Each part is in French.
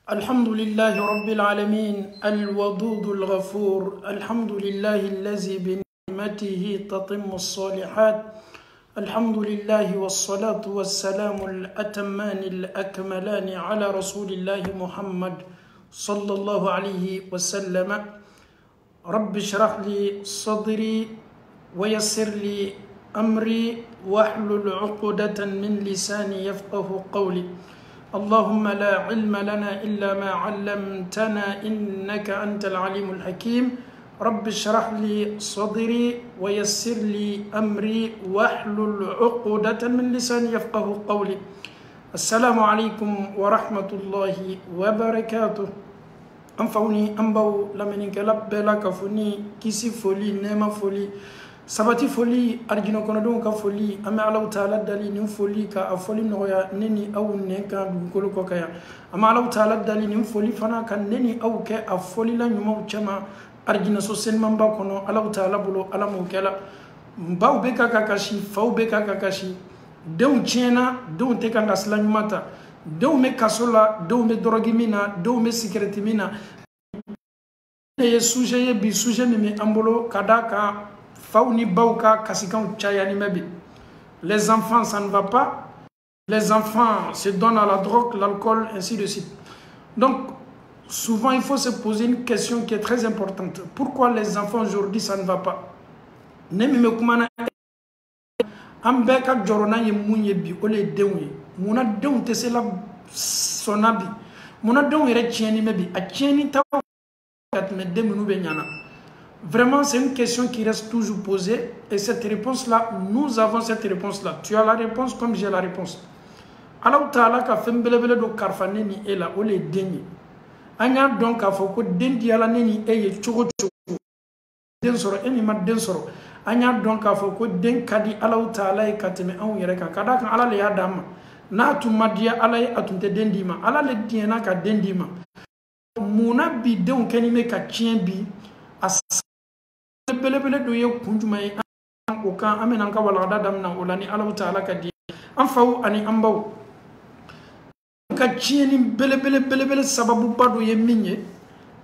الحمد لله رب العالمين الودود الغفور الحمد لله الذي بنعمته تتم الصالحات الحمد لله والصلاة والسلام الأتمان الأكملان على رسول الله محمد صلى الله عليه وسلم رب اشرح لي صدري ويسر لي أمري واحلل عقدة من لساني يفقه قولي اللهم لا علم لنا إلا ما علمتنا إنك أنت العليم الحكيم رب اشرح لي صدري ويسر لي أمري واحلل عقدة من لساني يفقه قولي السلام عليكم ورحمة الله وبركاته أنفوني أنبو لمن كلب بلا كفوني كيسي فولي نيما فولي sabati foli arjino kono don ka foli ama Allah taala dali nin foli ka afoli noya neni aw nenka dun kolo ko kaya ama Allah taala dali nin foli fana kan neni aw ke afoli la nyuma chama arjina so sen mamba kono Allah taala bulo alamu kala baw be ka kakashi faw be ka kakashi dew chena dew te kan aslan mata dew me kasola dew me drogimina dew me security mina ye sujet bi sujet mi ambolo kadaka Fauni Bauka Kasikan Chayani Mebi. Les enfants, ça ne va pas. Les enfants se donnent à la drogue, l'alcool, ainsi de suite. Donc, souvent, il faut se poser une question qui est très importante. Pourquoi les enfants aujourd'hui, ça ne va pas? Nemi me kumana ambeka jorona ye munye bi ole dewe. Muna dewe te la sonabi. Muna dewe re tieni mebi. A tieni ta kat me demunu be nyana. Vraiment, c'est une question qui reste toujours posée. Et cette réponse-là, nous avons cette réponse-là. Tu as la réponse comme j'ai la réponse. Allah Ta'ala ka fembelebele do karfane ni ela ole denye. Anya donc a foko dendi ala neni eye chogo chogo. Den soro eni ma den soro. Anya donc a foko den kadi Allah Ta'ala e kateme an yere ka kada kan ala le ya dama. Na tumadiya ala e atunte dendi ma. Ala le diena ka dendi ma. Muna bi den kenime ka chien bi as belebele do ye kunjumay o kan amena ka wala dadam na olani Allah Ta'ala ka di an faw ani ambaw ka cieni belebele sababu bado ye minye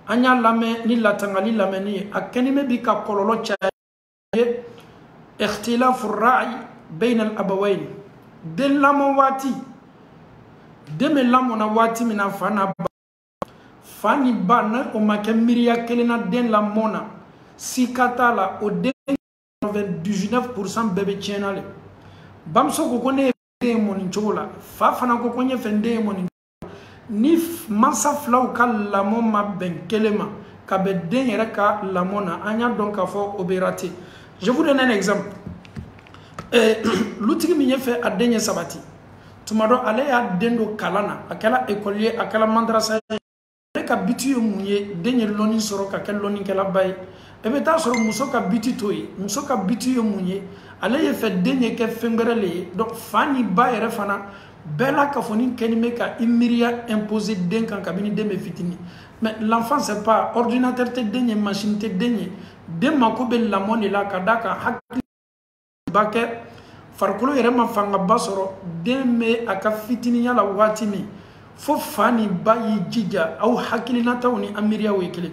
anya lame ni latangali lame ni akeni me bi ka kololo cha ikhtilaf ar-ra'i bayna al-abawayn den lamo wati deme lamo na wati mina fana fani bana o makemiriya kelena den lamona si katala o 99% bébé tienale bamso ko kone moni chola fa fana ko konye fende moni ni mansa flaw kal la moma ben kelema ka be den yere ka la mona anya donc fo obérate. Je vous donne un exemple. L'outil mi fait a denye sabati tumado ale ya dendo kalana akala écolier akala mandrasa ka bitu munye denye loni soro ka kel loni kala bay ebe ta soro muso ka biti toyi muso ka biti yo munye ale ye fe denye ke fengerele donc fani ba yere fana bela ka foni kenime ka imiria imposer den kan kabini de me fitini mais l'enfant c'est pas ordinateur te denye machine te denye de makobe la moni la kadaka hakli bake farkolo yere ma fanga basoro de me aka fitini ya la watimi fo fani ba yi jija au hakili na tawni amiria wekele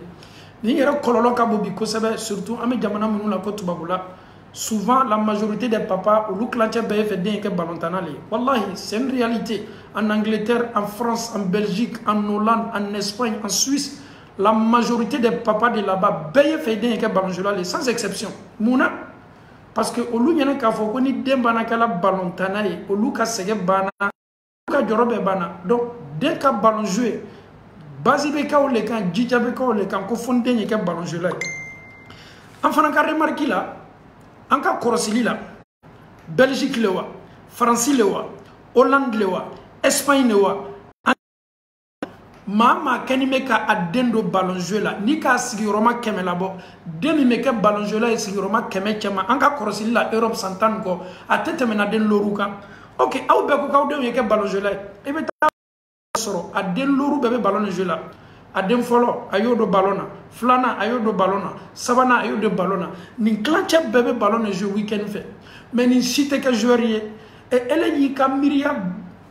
ni yere kololo ka bobi ko sebe surtout ame jamana munu la ko tubabula souvent la majorité des papas ou l'uklanche be fait den ke balontanale wallahi c'est une réalité en Angleterre, en France, en Belgique, en Hollande, en Espagne, en Suisse la majorité des papas de là-bas be fait den ke balonjolale sans exception muna parce que olu nyana ka fo ko ni dembana kala balontanale olu ka sege bana ka jorobe bana donc dès que ballon joué basi be ka ole kan jija be ka ole kan ko fonde ni ke ballon joué la en fana ka remarquer la en ka korosili la Belgique le wa France le wa Hollande le wa Espagne le wa mama kani me ka adendo ballon joué la ni ka sigi roma keme la bo demi me ka ballon joué la e sigi roma keme chema en ka korosili la Europe santan ko atete mena den loruka ok aw be ko kaw de ke ballon joué la e be soro a den loru bebe ballon jeu la a den folo ayo do ballona flana ayo do ballona sabana ayo do ballona ni clanche bebe ballon jeu weekend fait mais ni cité que joueur et elle yi ka miria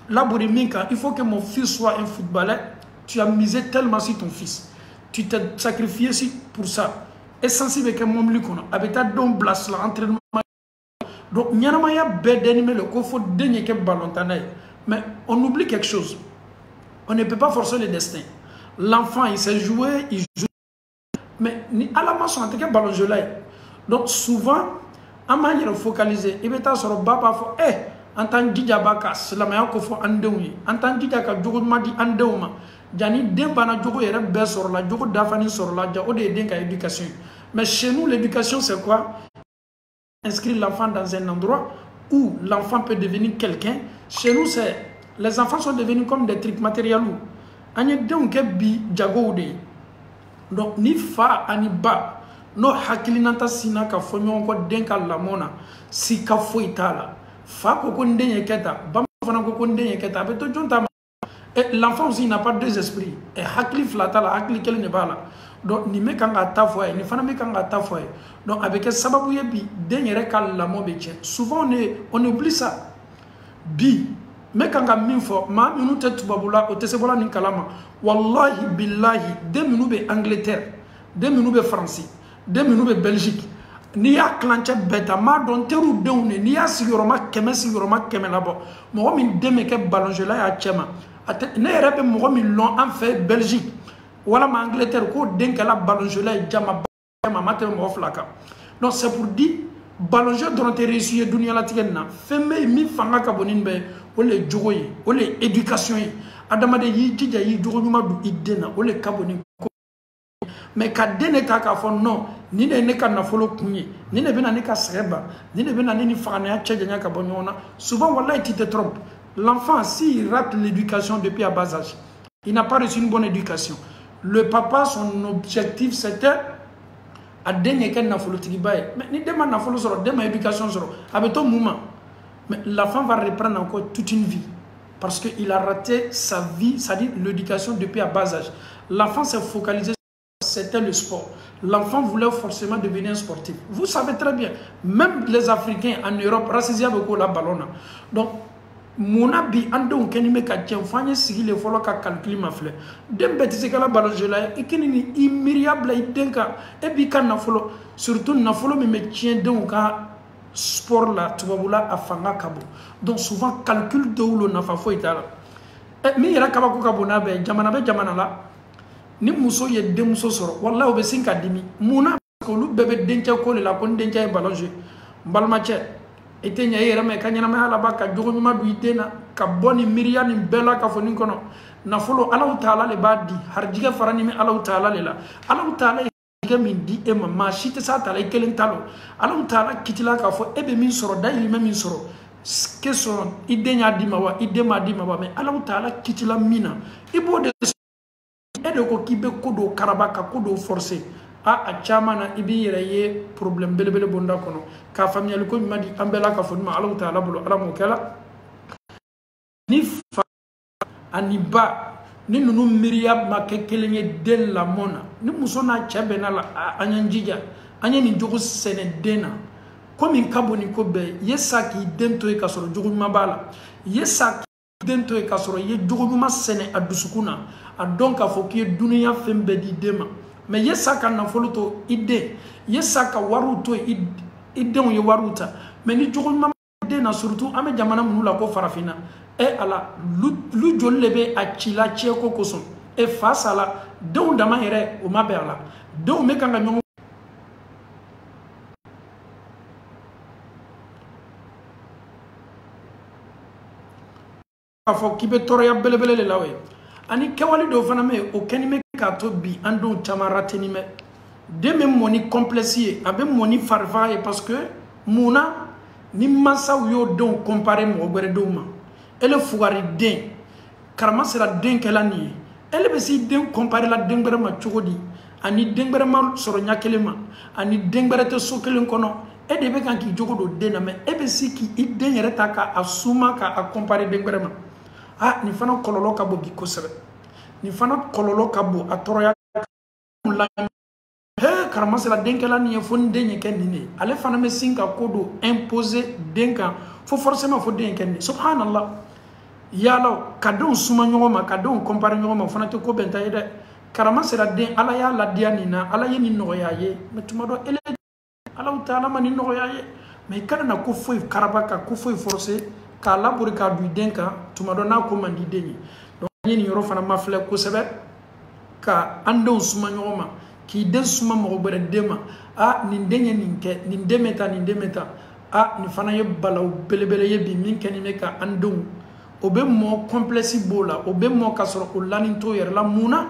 labori minka il faut que mon fils soit un footballeur tu as misé tellement sur ton fils, tu t'es sacrifié pour ça. Et sensible que mon lui avec ta don blast là entraînement. Donc Nyanamaya bédénime le faut dernier que ballon. Mais on oublie quelque chose. On ne peut pas forcer le destin. L'enfant il s'est joué, il joue. Mais à la main, on a ballon de là. Donc souvent, on m'a focalisé. Il va sur le baba fo en tant que djabaka, cela m'a ko fo andewi. En tant que djaka jogo madi andewma. Jani dembana jogo yere be sur la jogo dafani sur la jogo de denka éducation. Mais chez nous l'éducation c'est quoi? Inscrire l'enfant dans un endroit où l'enfant peut devenir quelqu'un. Chez nous c'est les enfants sont devenus comme des trucs matériels. Anye donc bi jago de. Donc ni fa ani ba no hakilinanta sina ka fo nyon ko denka lamona si ka fo itala fa ko ko ndenye keta bam fana ko ko ndenye keta be to jonta. Et l'enfant aussi n'a pas deux esprits et hakli flata la hakli kel ne bala donc ni me kanga tafoye ni fana me kanga tafoye donc avec sababu yebi denyere kal lamo be tien souvent on oublie ça bi me kanga minfo ma minu tetu babula o tesebola ni kalama wallahi billahi de minu be Angleterre de minu be France de minu be Belgique ni ya clanche beta ma don teru deune ni ya siguroma keme labo mo min deme ke ballonjela ya chema ne yɛrɛ bɛ mɔgɔ min lɔn an fɛ Belgique walama Angleterre k'o den kɛla ballonjela ye jama ma tɛmɛ mɔgɔ fila kan donc c'est pour dire ballonjɛ dɔrɔn tɛ réussir ye dunuɲalatigɛ nin na fɛn bɛ yen min fanga ka bon ni nin bɛɛ ye o le ye jogo ye o le ye éducation ye adamaden y'i jija y'i jogo ɲuman don i den na o le ka bon ni ko mais ka den ne ta k'a fɔ non ni de ye ne ka nafolo kun ye ni de bɛna ne ka sɛgɛ ban ni de bɛna ne ni faganaya cɛ janya ka bɔ ɲɔgɔn na souvent wallahi tu te trompes. L'enfant, s'il rate l'éducation depuis à bas âge, il n'a pas reçu une bonne éducation. Le papa, son objectif, c'était à donner qu'un nafolo tigibaye. Mais ni demande nafolo soro, demande éducation soro. Avec ton moment, mais l'enfant va reprendre encore toute une vie parce qu'il a raté sa vie, c'est-à-dire l'éducation depuis à bas âge. L'enfant s'est focalisé sur c'était le sport. L'enfant voulait forcément devenir un sportif. Vous savez très bien, même les Africains en Europe, racisés beaucoup la ballon. Donc Mona bi ando keni me ka tien fanye sigile folo ka calcul ma fle dem betise kala balojela e keni ni immiriable idenka e bi kan na folo surtout na folo me tien donc ka sport la tubabula afanga kabo donc souvent calcul de ulo na fa fo itala e mi yara kaba ko kabo na be jamana la ni muso ye de muso soro wallahi o be sinka dimi mona ko lu bebe dencha ko le la ko dencha e baloje balmache ete nya yere me kanyana ma ala baka jogo nyuma du itena ka boni miriani bela ka foni kono na folo Allah taala le badi harjiga farani me Allah taala le la Allah taala ga min di e ma shite sa taala kelen talo Allah taala kitila ka fo ebe min soro da ilima min soro ke so idenya di ma wa idema di ma ba me Allah taala kitila mina ibo de ede ko kibe kodo karabaka kodo forcer a chamana ibi yere problème belebele bonda kono ka famille ko madi ambela ka foduma Allah taala bulu ala mo kala ni fa aniba ni nunu miriya ma ke kelenye den la mona ni musona chebena la anyanjija anyani jogo sene dena komi kaboni ko be yesa ki dento e kasoro jogo mabala yesa ki dento e kasoro ye jogo ma sene adusukuna a donc a fo ki dunya fembe di dema mais yesa ka na foluto ide yesa ka waruto ide on ye waruta mais ni jogo ma de na surtout ame jamana munula ko farafina e ala lu jollebe a chila cheko koson e face à la don dama ere o mabela don me kanga nyongo afo kibe toroya belebele le lawe ani kewali do fana me o kenime ka to bi ando chamarateni me de même moni complexe abe moni farva e parce que muna ni massa yo don comparer mo gbere do ma ele fugari den karama sera den kelani ele be si den comparer la den gbere ma chogodi ani den gbere ma soro nyakele ma ani den gbere te sokelen kono e de be kan ki jogodo den na me e be si ki i den yere ta ka asuma ka a comparer den gbere ma ah ni fana kololo ka bo bi ko sebe ni fana kololo ka bo atoroya la he karama sera den kelani e fon den ken ni ale fana me sinka kodo imposer den kan faut forcément faut den ken subhanallah yala kadon suma nyoma kadon compare nyoma fana te ko benta yede karama sera den ala ya la dianina ala yeni no yaye mais tuma do ele ala taala mani no yaye mais kada na ko foi karabaka ko foi forcer ka labori ka du denka tuma do na ko mandi deni donc yeni yoro fana mafle ko sebe ka ando suma nyoma ki den suma mo bere dema a ni denye ninke ni demeta a ni fana ye balaw belebele ye bi min keni me ka ando obe mo complexe bola obe mo kasoro o laninto yer la muna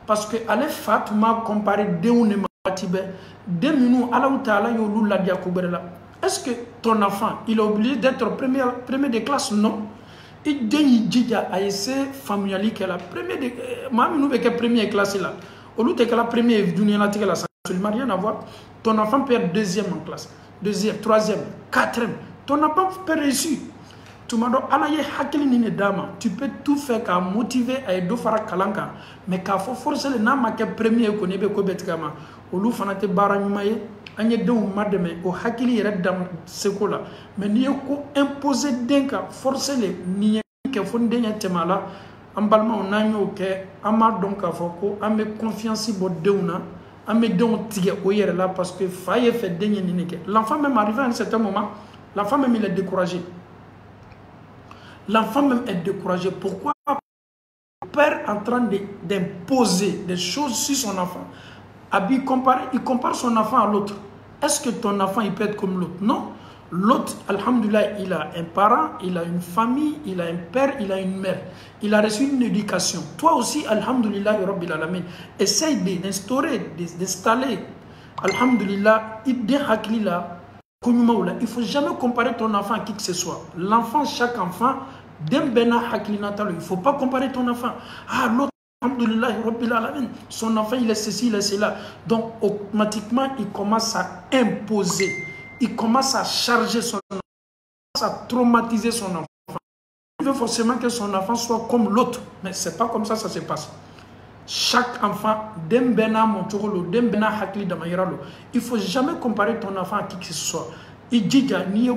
parce que ale fatuma comparé deun ne matibe de minu ala taala yo lula dia ko berela. Est-ce que ton enfant il est obligé d'être premier de classe? Non. Il deni djidja a essayer familiali que la premier de ma minu be que première classe là au lieu que la première dunia la tika la ça n'a rien à voir. Ton enfant peut être deuxième en classe, deuxième, troisième, quatrième. Ton enfant peut réussir. Tu peux tout faire qu'à motiver à aider faire kalanka, mais qu'à forcer les nains que premier qu'on ait betkama. Au lieu fanate baranyumaye, anye de ou madame au hakili red dam sekola. Mais n'y a qu'au imposer denka, forcer les n'y que fondenya temala. Ambalma on a eu que ama donc à foko, ame confiance bo deuna, ame don tige oyer là parce que faille fait denye nineke. L'enfant même arrivé à un certain moment, l'enfant même il est découragé. L'enfant même est découragé. Pourquoi? Le père est en train d'imposer des choses sur son enfant. Il compare son enfant à l'autre. Est-ce que ton enfant il peut être comme l'autre? Non. L'autre, alhamdoulilah, il a un parent, il a une famille, il a un père, il a une mère. Il a reçu une éducation. Toi aussi, alhamdoulilah, Rabbil Alamin, essaye d'instaurer, d'installer, alhamdoulilah, il ne faut jamais comparer ton enfant à qui que ce soit. L'enfant, chaque enfant, il ne faut pas comparer ton enfant. Ah, l'autre, son enfant, il est ceci, il est cela. Donc, automatiquement, il commence à imposer. Il commence à charger son enfant, il commence à traumatiser son enfant. Il veut forcément que son enfant soit comme l'autre. Mais ce n'est pas comme ça se passe. Chaque enfant, il ne faut jamais comparer ton enfant à qui que ce soit. Il dit qu'il y a des gens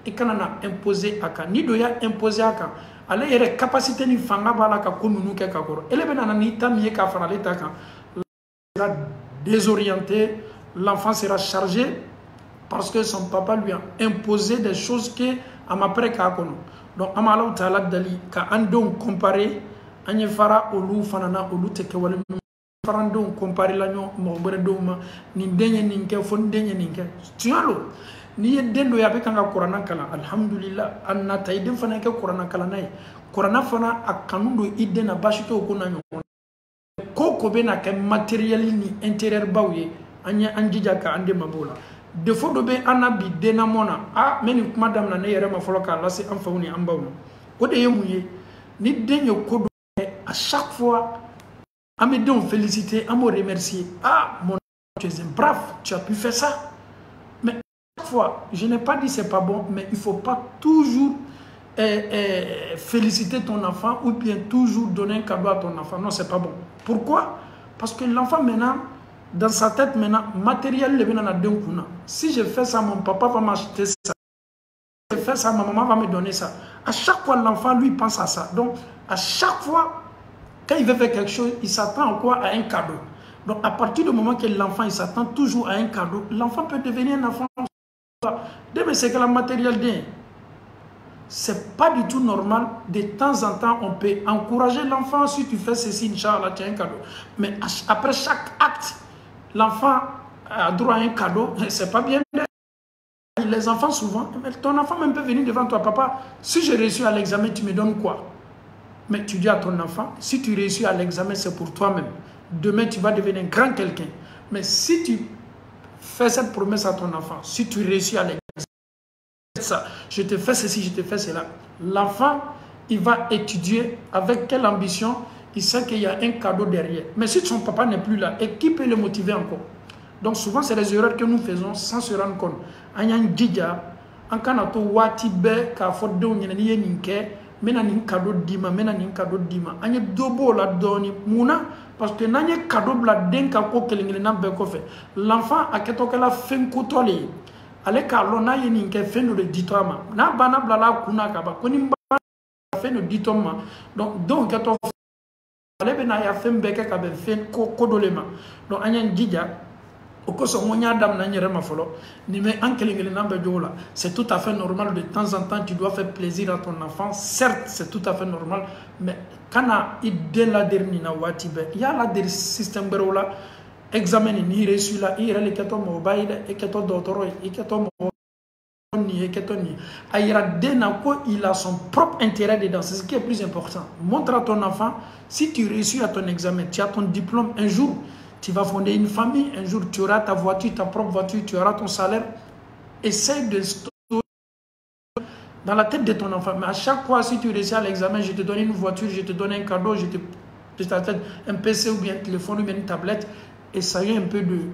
qui ont imposé à kan. Ni doya imposé à kan. Ale yere capacité ni fanga bala ka komunu ke ka koro. Ele bena ni tamiye ka fana leta kan. Sera désorienté, l'enfant sera chargé parce que son papa lui a imposé des choses que amapré ka kono. Donc amala taala dali ka andon comparer anye fara olu fanana olu teke wala farandon comparer la nyo mo bere doma ni denye ninke fon denye ninke tialo ni yedendo ya be kanga qur'an kala alhamdulillah anna tayden fana ke qur'an kala nay qur'an fana akanundo idena bashito ko nanyo ko be na ke matériel ni intérieur bawye anya anjija ka ande mabola de fo do be anabi dena mona a meni madame na ne yere ma folo ka lasi am fawni am bawno o de yemuye ni denye ko à chaque fois à me donner féliciter, à me remercier. Ah, mon tu es un brave, tu as pu faire ça. Mais chaque fois, je n'ai pas dit c'est pas bon, mais il ne faut pas toujours féliciter ton enfant ou bien toujours donner un cadeau à ton enfant. Non, c'est pas bon. Pourquoi? Parce que l'enfant maintenant, dans sa tête maintenant, matériel le vient d'un coup. Si je fais ça, mon papa va m'acheter ça. Si je fais ça, ma maman va me donner ça. À chaque fois, l'enfant, lui, pense à ça. Donc, à chaque fois, quand il veut faire quelque chose, il s'attend à quoi? À un cadeau. Donc, à partir du moment que l'enfant, il s'attend toujours à un cadeau, l'enfant peut devenir un enfant. Mais c'est que le matériel d'un. C'est pas du tout normal. De temps en temps, on peut encourager l'enfant. Si tu fais ceci, Inch'Allah, tu as un cadeau. Mais après chaque acte, l'enfant a droit à un cadeau. C'est pas bien. Les enfants, souvent, ton enfant même peut venir devant toi, papa. Si j'ai réussi à l'examen, tu me donnes quoi? Mais tu dis à ton enfant, si tu réussis à l'examen, c'est pour toi-même. Demain, tu vas devenir un grand quelqu'un. Mais si tu fais cette promesse à ton enfant, si tu réussis à l'examen, je te fais ceci, je te fais cela. L'enfant, il va étudier avec quelle ambition, il sait qu'il y a un cadeau derrière. Mais si son papa n'est plus là, et qui peut le motiver encore? Donc souvent, c'est les erreurs que nous faisons sans se rendre compte. Mena nin cadeau dima mena nin cadeau dima anye dobo la doni muna parce que nanye cadeau bla denka ko kelingile na be ko fe l'enfant a keto kala fen ko tole ale ka lɔn n'a ye nin kɛ fɛn dɔ de di tɔ a ma n'a banna bilala a kun na ka ban ko ni n ba fɛn dɔ di tɔ ma donc denw kɛtɔ ale bɛ n'a ya fɛn bɛɛ kɛ ka bɛn fɛn ko dɔ le ma donc an y'an jija o kosɔn ko n y'a daminɛ n yɛrɛ ma fɔlɔ nin bɛ an kelen kelenna bɛɛ jogo la c'est tout à fait normal de temps en temps tu dois faire plaisir à ton enfant certes c'est tout à fait normal mais kana i den laderi nin na waati bɛɛ i y'a laderi système wɛrɛw la examen nin n'i reçu la i yɛrɛ le kɛtɔ mɔgɔba ye dɛ i kɛtɔ dɔgɔtɔrɔ ye i kɛtɔ mɔgɔ nin ye i kɛtɔ nin ye a yira den na ko il a son propre intérêt dedans c'est ce qui est plus important montre à ton enfant si tu réussis à ton examen tu as ton diplôme un jour tu vas fonder une famille, un jour tu auras ta voiture, ta propre voiture, tu auras ton salaire. Essaye de stocker dans la tête de ton enfant. Mais à chaque fois, si tu réussis à l'examen, je te donne une voiture, je te donne un cadeau, je te donne un PC ou bien un téléphone ou bien une tablette. Et ça y est un peu de...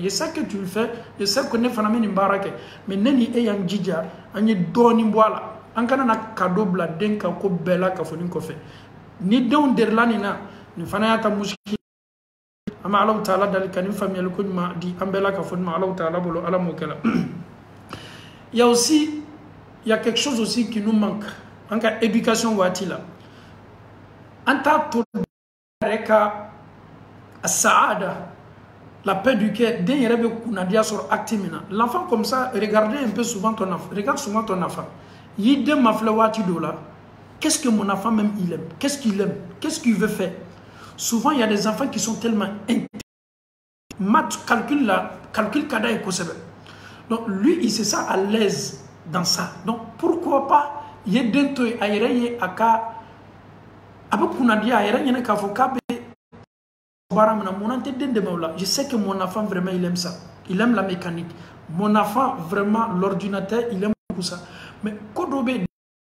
Et ça que tu le fais, je sais que tu fais un barake. Mais neni e yang jija, anye doni boala. Ankana na cadeau bla denka ko bela ka foni ko fe. Ni don derlani na ni fana ya ta mushkil ama Allah taala dalika ni famille ko ma di ambela ka foni ma Allah taala bolo ala mokela. Il y a aussi quelque chose aussi qui nous manque en cas éducation wati la anta to reka saada la paix du cœur den yerebe kunadia sur actimina l'enfant comme ça regardez un peu souvent ton enfant regarde souvent ton enfant yide mafle wati do la. Qu'est-ce que mon enfant même il aime? Qu'est-ce qu'il aime? Qu'est-ce qu'il veut faire? Souvent, il y a des enfants qui sont tellement intelligents. Math, calcul kada et kosebe. Donc, lui, il se sent à l'aise dans ça. Donc, pourquoi pas il y a des gens qui je sais que mon enfant vraiment il aime ça. Il aime la mécanique. Mon enfant vraiment l'ordinateur, il aime beaucoup ça. Mais Kodobe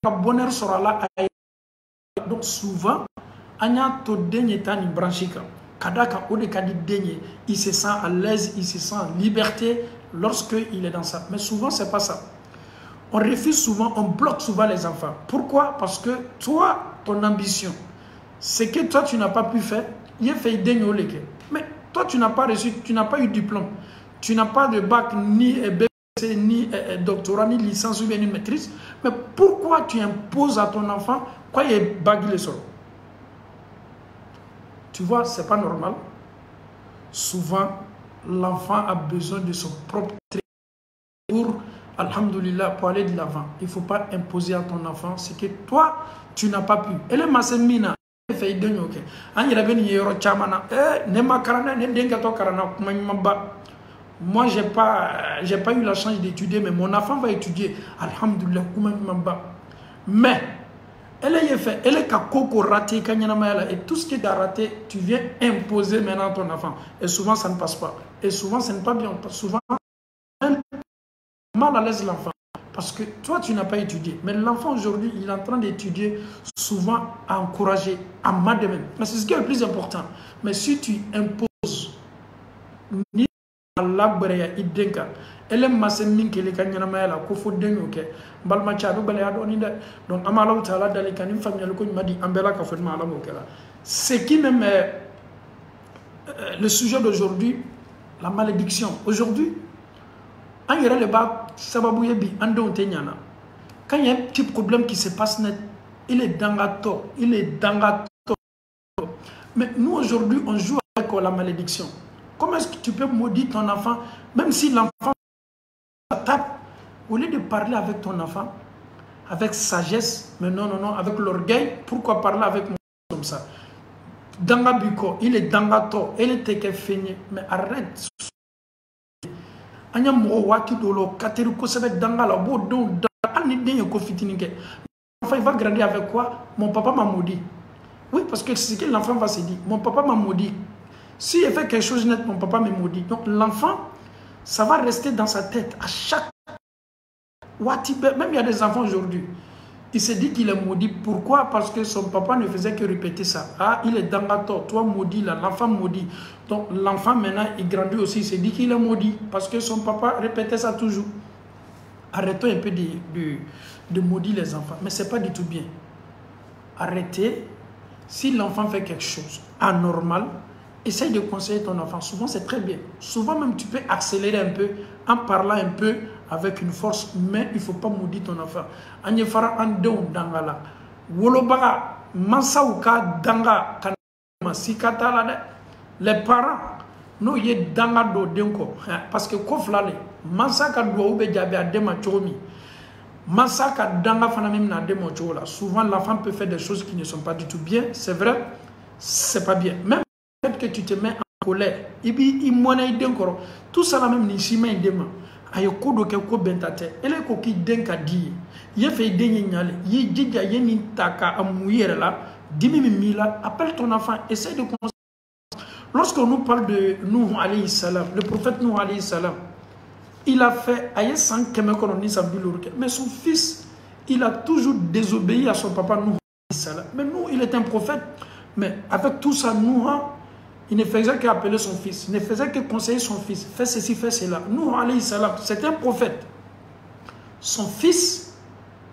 bonheur sera là. Donc souvent, anya to denye tani branchika. Kadaka ode kadi denye, il se sent à l'aise, il se sent en liberté lorsque il est dans ça. Mais souvent c'est pas ça. On refuse souvent, on bloque souvent les enfants. Pourquoi? Parce que toi, ton ambition, c'est que toi tu n'as pas pu faire. Il fait denye oleke. Mais toi tu n'as pas reçu, tu n'as pas eu de diplôme, tu n'as pas de bac ni ni doctorat, ni licence ou bien une maîtrise. Mais pourquoi tu imposes à ton enfant quoi il est bagué le sol? Tu vois, c'est pas normal. Souvent, l'enfant a besoin de son propre trait pour, alhamdoulilah, pour aller de l'avant. Il ne faut pas imposer à ton enfant ce que toi, tu n'as pas pu. Elle est massemina. Fait de ok. An yɛrɛ bɛ nin ye yɔrɔ caman na ne ma kalan dɛ ne den kɛtɔ kalan na kuma ɲuman ba. Moi j'ai pas eu la chance d'étudier mais mon enfant va étudier alhamdoulilah kuma ɲuman ba. Mais elle est fait elle est ka koko raté ka ɲɛnamaya la et tout ce qui t'a raté tu viens imposer maintenant à ton enfant et souvent ça ne passe pas et souvent ce n'est pas bien souvent même mal à l'aise l'enfant. Parce que toi, tu n'as pas étudié. Mais l'enfant aujourd'hui, il est en train d'étudier, souvent à encourager, à de même. Mais c'est ce qui est le plus important. Mais si tu imposes, ni Allah idenka, elle est masse minke le kanyana la kofo denyo ke, balma chado balaya donida. Donc amala taala dalika ni famille le ko madi ambela ka fodma ala mokela. Ce qui même le sujet d'aujourd'hui, la malédiction. Aujourd'hui, quand il y a un petit problème qui se passe net, il est dans la tort, il est dans la tort. Mais nous aujourd'hui, on joue avec la malédiction. Comment est-ce que tu peux maudire ton enfant, même si l'enfant tape, au lieu de parler avec ton enfant, avec sagesse, mais non, avec l'orgueil, pourquoi parler avec moi comme ça? Dans la buco, il est dans la tort, il est fini, mais arrête. Anya mo wati dolo kateri ko sebe danga la bo don ani den ko fitininke. L'enfant il va grandir avec quoi? Mon papa m'a maudit. Oui, parce que c'est ce que l'enfant va se dire. Mon papa m'a maudit. Si il fait quelque chose net, mon papa me maudit. Donc l'enfant, ça va rester dans sa tête à chaque wati. Même il y a des enfants aujourd'hui. Il se dit qu'il est maudit. Pourquoi? Parce que son papa ne faisait que répéter ça. Ah, il est dans la tort. Toi maudit là, l'enfant maudit. Donc l'enfant maintenant, il grandit aussi. Il se dit qu'il est maudit. Parce que son papa répétait ça toujours. Arrêtons un peu de maudire les enfants. Mais ce n'est pas du tout bien. Arrêtez. Si l'enfant fait quelque chose anormal, essaye de conseiller ton enfant. Souvent, c'est très bien. Souvent, même, tu peux accélérer un peu en parlant un peu avec une force, mais il ne faut pas maudire ton enfant. Anyefara andon dangala. Wolobaga, mansauka danga kanama sikatala de. Les parents, nous y danga do denko. Parce que koflale, mansaka doit oube jabe adema chomi. Mansaka danga fana même na demo chola. Souvent, l'enfant peut faire des choses qui ne sont pas du tout bien. C'est vrai, c'est pas bien. Même que tu te mets en colère, tout ça la même ni chima indema ayo kodo ke ko bentate ele ko ki denka di ye fe denye nyale ye djidja ye ni taka amuyere la dimi mila appelle ton enfant, essaie de comprendre. Lorsqu'on nous parle de Nuh alayhi salam, le prophète Nuh alayhi salam, il a fait aye sans kemekono sa bilurke, mais son fils il a toujours désobéi à son papa Nuh alayhi salam. Mais Nuh il est un prophète, mais avec tout ça Nuh il ne faisait qu'appeler son fils, il ne faisait que conseiller son fils. Fais ceci, fais cela. Nuh alayhi salam, c'est un prophète. Son fils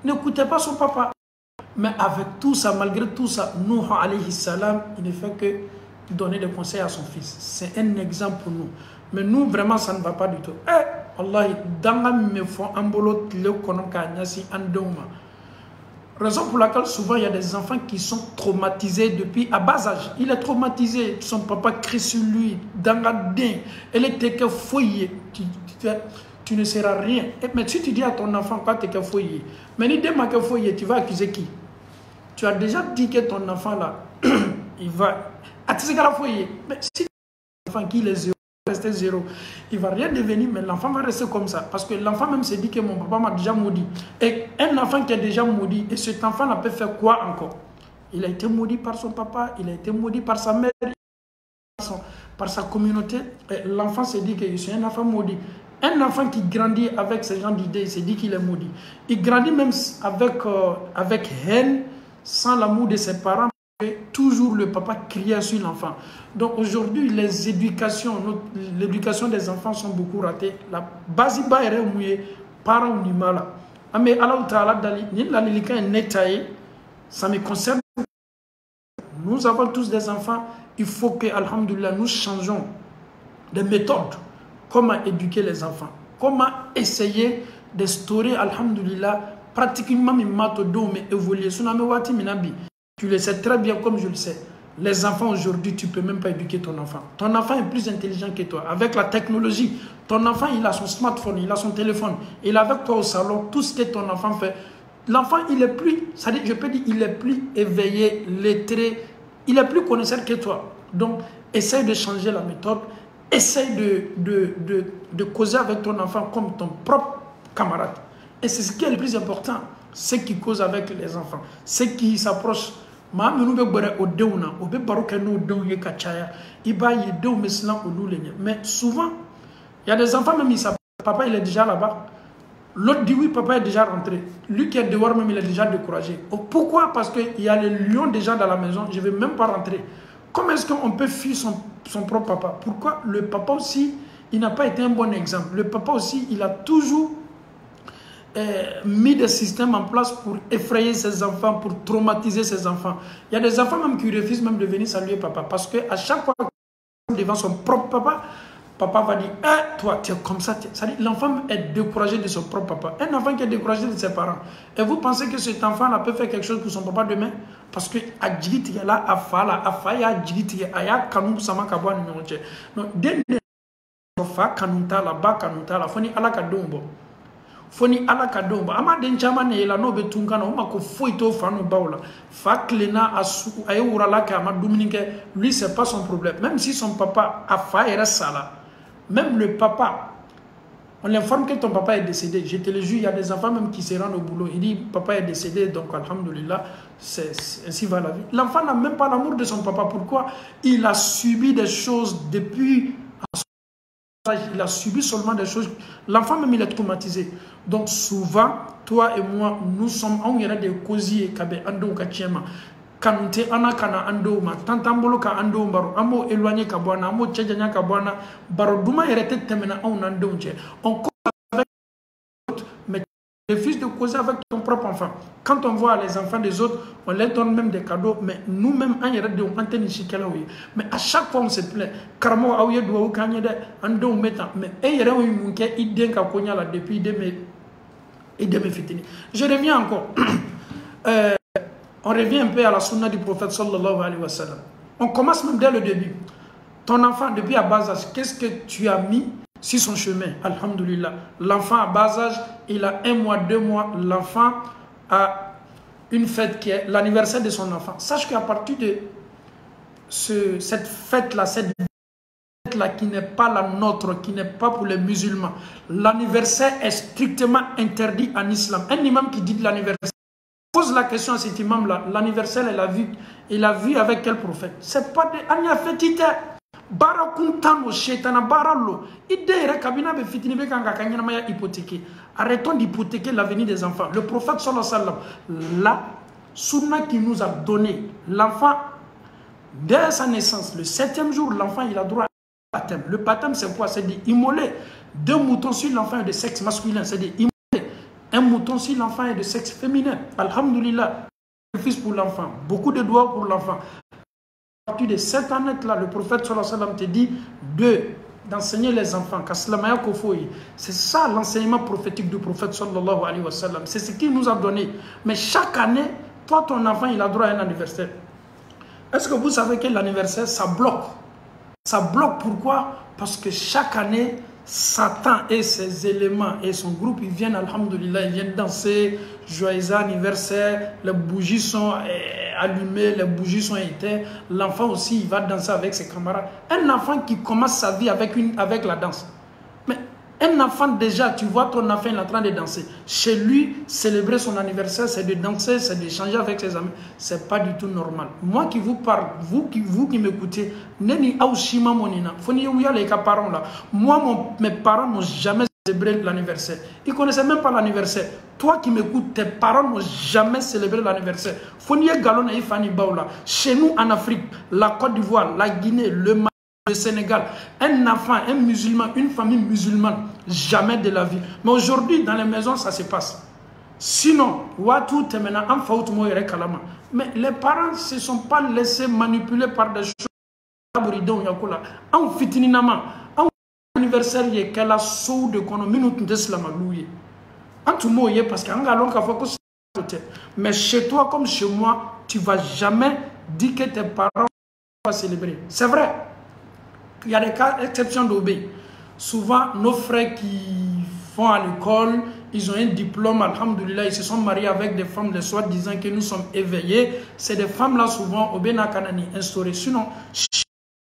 n'écoutait pas son papa. Mais avec tout ça, malgré tout ça, Nuh alayhi salam, il ne fait que donner des conseils à son fils. C'est un exemple pour nous. Mais nous, vraiment, ça ne va pas du tout. Eh, Allah, dans la me font un bolot, le konoka, nyasi, andoma. Raison pour laquelle souvent il y a des enfants qui sont traumatisés depuis à bas âge. Il est traumatisé, son papa crie sur lui, dans la dent, elle était que foyer, tu ne seras rien. Mais si tu dis à ton enfant quand tu es que foyer, mais ni demain que foyer, tu vas accuser qui? Tu as déjà dit que ton enfant là, il va attirer la foyer. Mais si ton enfant qui est zéro, rester zéro, il va rien devenir, mais l'enfant va rester comme ça. Parce que l'enfant même se dit que mon papa m'a déjà maudit. Et un enfant qui est déjà maudit, et cet enfant n'a pas fait quoi encore? Il a été maudit par son papa, il a été maudit par sa mère, par sa communauté. L'enfant se dit que je suis un enfant maudit. Un enfant qui grandit avec ce genre d'idées, il se dit qu'il est maudit. Il grandit même avec haine, sans l'amour de ses parents. Toujours le papa criait sur l'enfant. Donc aujourd'hui, l'éducation des enfants sont beaucoup ratées. La base est mouillée, parents ni mal. Mais Allah Ta'ala ça me concerne. Nous avons tous des enfants. Il faut que, alhamdoulilah, nous changeons de méthode. Comment éduquer les enfants? Comment essayer d'instaurer, alhamdoulilah, pratiquement mes méthodes, mais évoluer. Tu le sais très bien comme je le sais. Les enfants aujourd'hui, tu ne peux même pas éduquer ton enfant. Ton enfant est plus intelligent que toi. Avec la technologie, ton enfant, il a son smartphone, il a son téléphone. Il est avec toi au salon, tout ce que ton enfant fait. L'enfant, il est plus, je peux dire, il est plus éveillé, lettré, il est plus connaisseur que toi. Donc, essaye de changer la méthode. Essaye de causer avec ton enfant comme ton propre camarade. Et c'est ce qui est le plus important. Ceux qui causent avec les enfants. Ceux qui s'approchent. Mais souvent, il y a des enfants, même ils savent, papa il est déjà là-bas. L'autre dit oui, papa est déjà rentré. Lui qui est dehors, même il est déjà découragé. Pourquoi? Parce qu'il y a les lions déjà dans la maison, je ne vais même pas rentrer. Comment est-ce qu'on peut fuir son propre papa? Pourquoi? Le papa aussi, il n'a pas été un bon exemple. Le papa aussi, il a toujours mis des systèmes en place pour effrayer ses enfants, pour traumatiser ses enfants. Il y a des enfants même qui refusent même de venir saluer papa. Parce qu'à chaque fois qu'il est devant son propre papa, papa va dire, toi, tu es comme ça. L'enfant est découragé de son propre papa. Un enfant qui est découragé de ses parents. Et vous pensez que cet enfant-là peut faire quelque chose pour son papa demain? Parce que à Djigiti, là, à Fala, à Faya, Djigiti, à Ya, Kanou, Sama, Kabwa, numéro. Donc, dès que Fa, Kanouta, là-bas, Kanouta, là, Foni, Ala, Kadombo. Foni, Ala, Kadombo. Ama, Denchama, ne, la, no, Betungana, Oma, ko, Foito, Fano, Baula. Fa, Klena, Asu, Ayourala, Kama, Dominique, lui, c'est pas son problème. Même si son papa a fait, reste ça là. Même le papa, on l'informe que ton papa est décédé. Je te le jure, il y a des enfants même qui se rendent au boulot. Il dit, papa est décédé, donc alhamdoulilah, ainsi va la vie. L'enfant n'a même pas l'amour de son papa. Pourquoi? Il a subi des choses depuis son âge. Il a subi seulement des choses. L'enfant même, il est traumatisé. Donc souvent, toi et moi, nous sommes, on y a des causiers, kabe, ando, kachema. Kanute anakana ando ma tantambolo ka ando baro amo éloigné ka bwana amo tchadjanya ka bwana baro duma yerete temena on ando nje on refuse de causer avec ton propre enfant. Quand on voit les enfants des autres, on leur donne même des cadeaux, mais nous-mêmes, mais à chaque fois on se plaint. Je reviens encore. On revient un peu à la sunna du prophète sallallahu alayhi wa sallam. On commence même dès le début. Ton enfant, depuis à bas âge, qu'est-ce que tu as mis sur son chemin? Alhamdulillah. L'enfant à bas âge, il a 1 mois, 2 mois. L'enfant a une fête qui est l'anniversaire de son enfant. Sache qu'à partir de cette fête-là, cette fête-là qui n'est pas la nôtre, qui n'est pas pour les musulmans, l'anniversaire est strictement interdit en islam. Un imam qui dit de l'anniversaire, pose la question à cet imam-là, l'anniversaire, il a vu avec quel prophète? C'est pas de Anya-Fetite. Barakuntano shetana baralo. Idée kabina be fitini be kanga kanyana maya hypothéquer. Arrêtons d'hypothéquer l'avenir des enfants. Le prophète sallallahu alayhi wa sallam, la sunna qui nous a donné, l'enfant dès sa naissance, le 7e jour, l'enfant il a droit à baptême. Le baptême c'est quoi? C'est d'immoler 2 moutons sur l'enfant de sexe masculin. C'est d'immoler 1 mouton sur l'enfant est de sexe féminin. Alhamdulillah. Sacrifice pour l'enfant. Beaucoup de doigts pour l'enfant. À partir de cette année-là, le prophète sallallahu alayhi wa sallam te dit d'enseigner les enfants. C'est ça l'enseignement prophétique du prophète sallallahu alayhi wa sallam. C'est ce qu'il nous a donné. Mais chaque année, toi, ton enfant, il a droit à un anniversaire. Est-ce que vous savez que l'anniversaire, ça bloque? Ça bloque pourquoi? Parce que chaque année, Satan et ses éléments et son groupe, ils viennent, alhamdulillah, ils viennent danser, joyeux anniversaire, les bougies sont allumées, les bougies sont éteintes, l'enfant aussi, il va danser avec ses camarades. Un enfant qui commence sa vie avec la danse. Mais un enfant déjà, tu vois ton enfant, il est en train de danser. Chez lui, célébrer son anniversaire, c'est de danser, c'est d'échanger avec ses amis. C'est pas du tout normal. Moi qui vous parle, vous qui m'écoutez, moi, mes parents n'ont jamais célébré l'anniversaire. Ils ne connaissaient même pas l'anniversaire. Toi qui m'écoutes, tes parents n'ont jamais célébré l'anniversaire. Chez nous en Afrique, la Côte d'Ivoire, la Guinée, le Mali, le Sénégal, un enfant, un musulman, une famille musulmane, jamais de la vie. Mais aujourd'hui, dans les maisons, ça se passe. Sinon, mais les parents ne se sont pas laissés manipuler par des choses. Anniversaire est qu'elle a saut de minute de cela en tout cas parce que mais chez toi comme chez moi, tu vas jamais dire que tes parents vont célébrer. C'est vrai. Il y a des cas exceptions d'obéir. Souvent, nos frères qui vont à l'école, ils ont un diplôme, alhamdoulilah, ils se sont mariés avec des femmes de soi disant que nous sommes éveillés. C'est des femmes-là, souvent, au Bénakanani, instaurées. Sinon,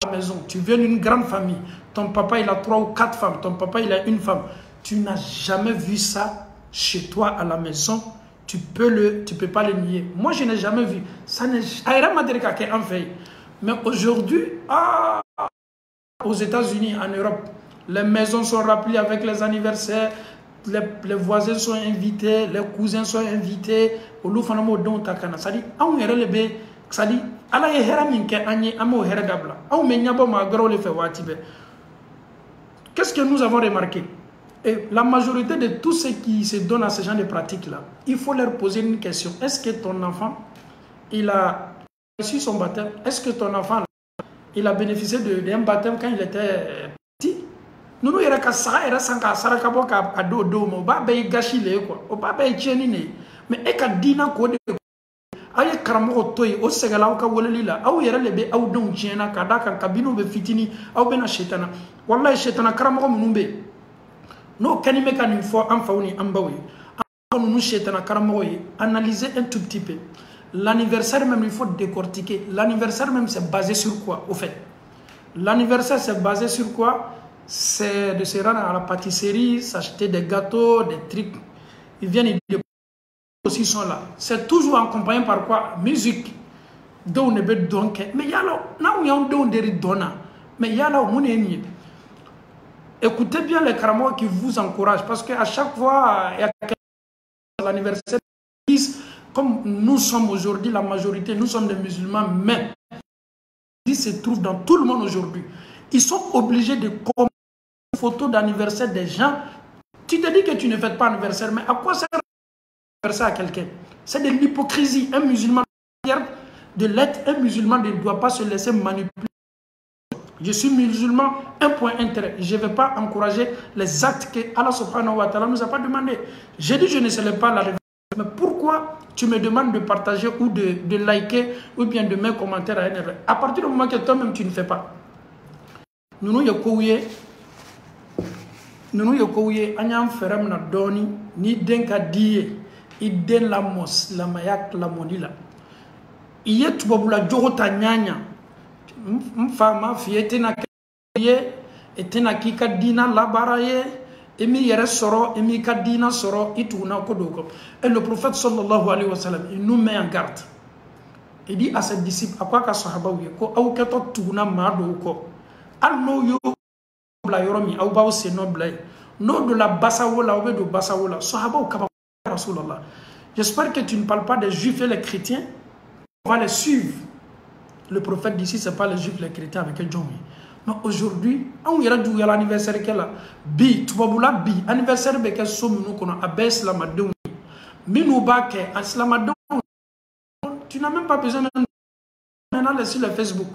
à la maison, tu viens d'une grande famille, ton papa, il a 3 ou 4 femmes, ton papa, il a une femme. Tu n'as jamais vu ça chez toi à la maison. Tu peux pas le nier. Moi, je n'ai jamais vu. Ça n'est jamais. Mais aujourd'hui, aux États-Unis, en Europe, les maisons sont remplies avec les anniversaires, les voisins sont invités, les cousins sont invités. Qu'est-ce que nous avons remarqué? Et la majorité de tous ceux qui se donnent à ce genre de pratiques-là, il faut leur poser une question. Est-ce que ton enfant, il a reçu son baptême? Est-ce que ton enfant, il a bénéficié d'un baptême quand il était petit? Nous, il y a des mais il y a des aye karamo toy o segala o ka woleli la aw yere lebe aw don tiena ka da kan kabino be fitini aw bena shetana wallahi shetana karamo munun be no kanime kan une fois en fauni en bawi nous shetana karamo yi analyser un tout petit peu l'anniversaire même il faut décortiquer l'anniversaire même c'est basé sur quoi au fait l'anniversaire c'est basé sur quoi c'est de se rendre à la pâtisserie s'acheter des gâteaux des trucs ils viennent aussi sont là. C'est toujours accompagné par quoi? Musique. Donc, mais yalo, na on don deri dona. Mais yalo, mon ennemi. Écoutez bien les karamos qui vous encouragent parce qu'à chaque fois, il y a l'anniversaire, comme nous sommes aujourd'hui, la majorité, nous sommes des musulmans, mais ils se trouvent dans tout le monde aujourd'hui. Ils sont obligés de commenter une photo d'anniversaire des gens Tu te dis que tu ne fêtes pas anniversaire, mais à quoi sert anniversaire à quelqu'un? C'est de l'hypocrisie. Un musulman, de l'être, un musulman ne doit pas se laisser manipuler. Je suis musulman, un point intérêt. Je ne vais pas encourager les actes que Allah subhanahu wa ta'ala nous a pas demandé. J'ai dit je ne célèbre pas la révélation. Mais pourquoi tu me demandes de partager ou de liker ou bien de mettre commentaire à NRV? À partir du moment que toi-même tu ne fais pas. Nous nous yokouye, anyam ferem na doni, ni denka diye, iden la mos, la mayak, la monila. Iye tubabula johota nyanya. Mfama fiye tena kiye, etena kika dina labaraye, emi yere soro, emi kadina soro, ituna kodoko. Et le prophète sallallahu alayhi wa sallam, il nous met en garde. Il dit à ses disciples, à quoi ka sahaba ouye, ko au keto tuna mado ko. Al no yo bla yoromi, au ba se no bla. No de la basawola, ou de basawola. Sahaba ou kaba Rasulallah. J'espère que tu ne parles pas des juifs et les chrétiens. On va les suivre. Le prophète d'ici, ce n'est pas les juifs, les chrétiens avec un John. Mais aujourd'hui, on ira du l'anniversaire qu'elle a. Bi, tu vas vouloir bi. Anniversaire de quel somme nous connaissons. Abès Slamadoun. Minoubake, Aslamadoun. Tu n'as même pas besoin de maintenant sur le Facebook.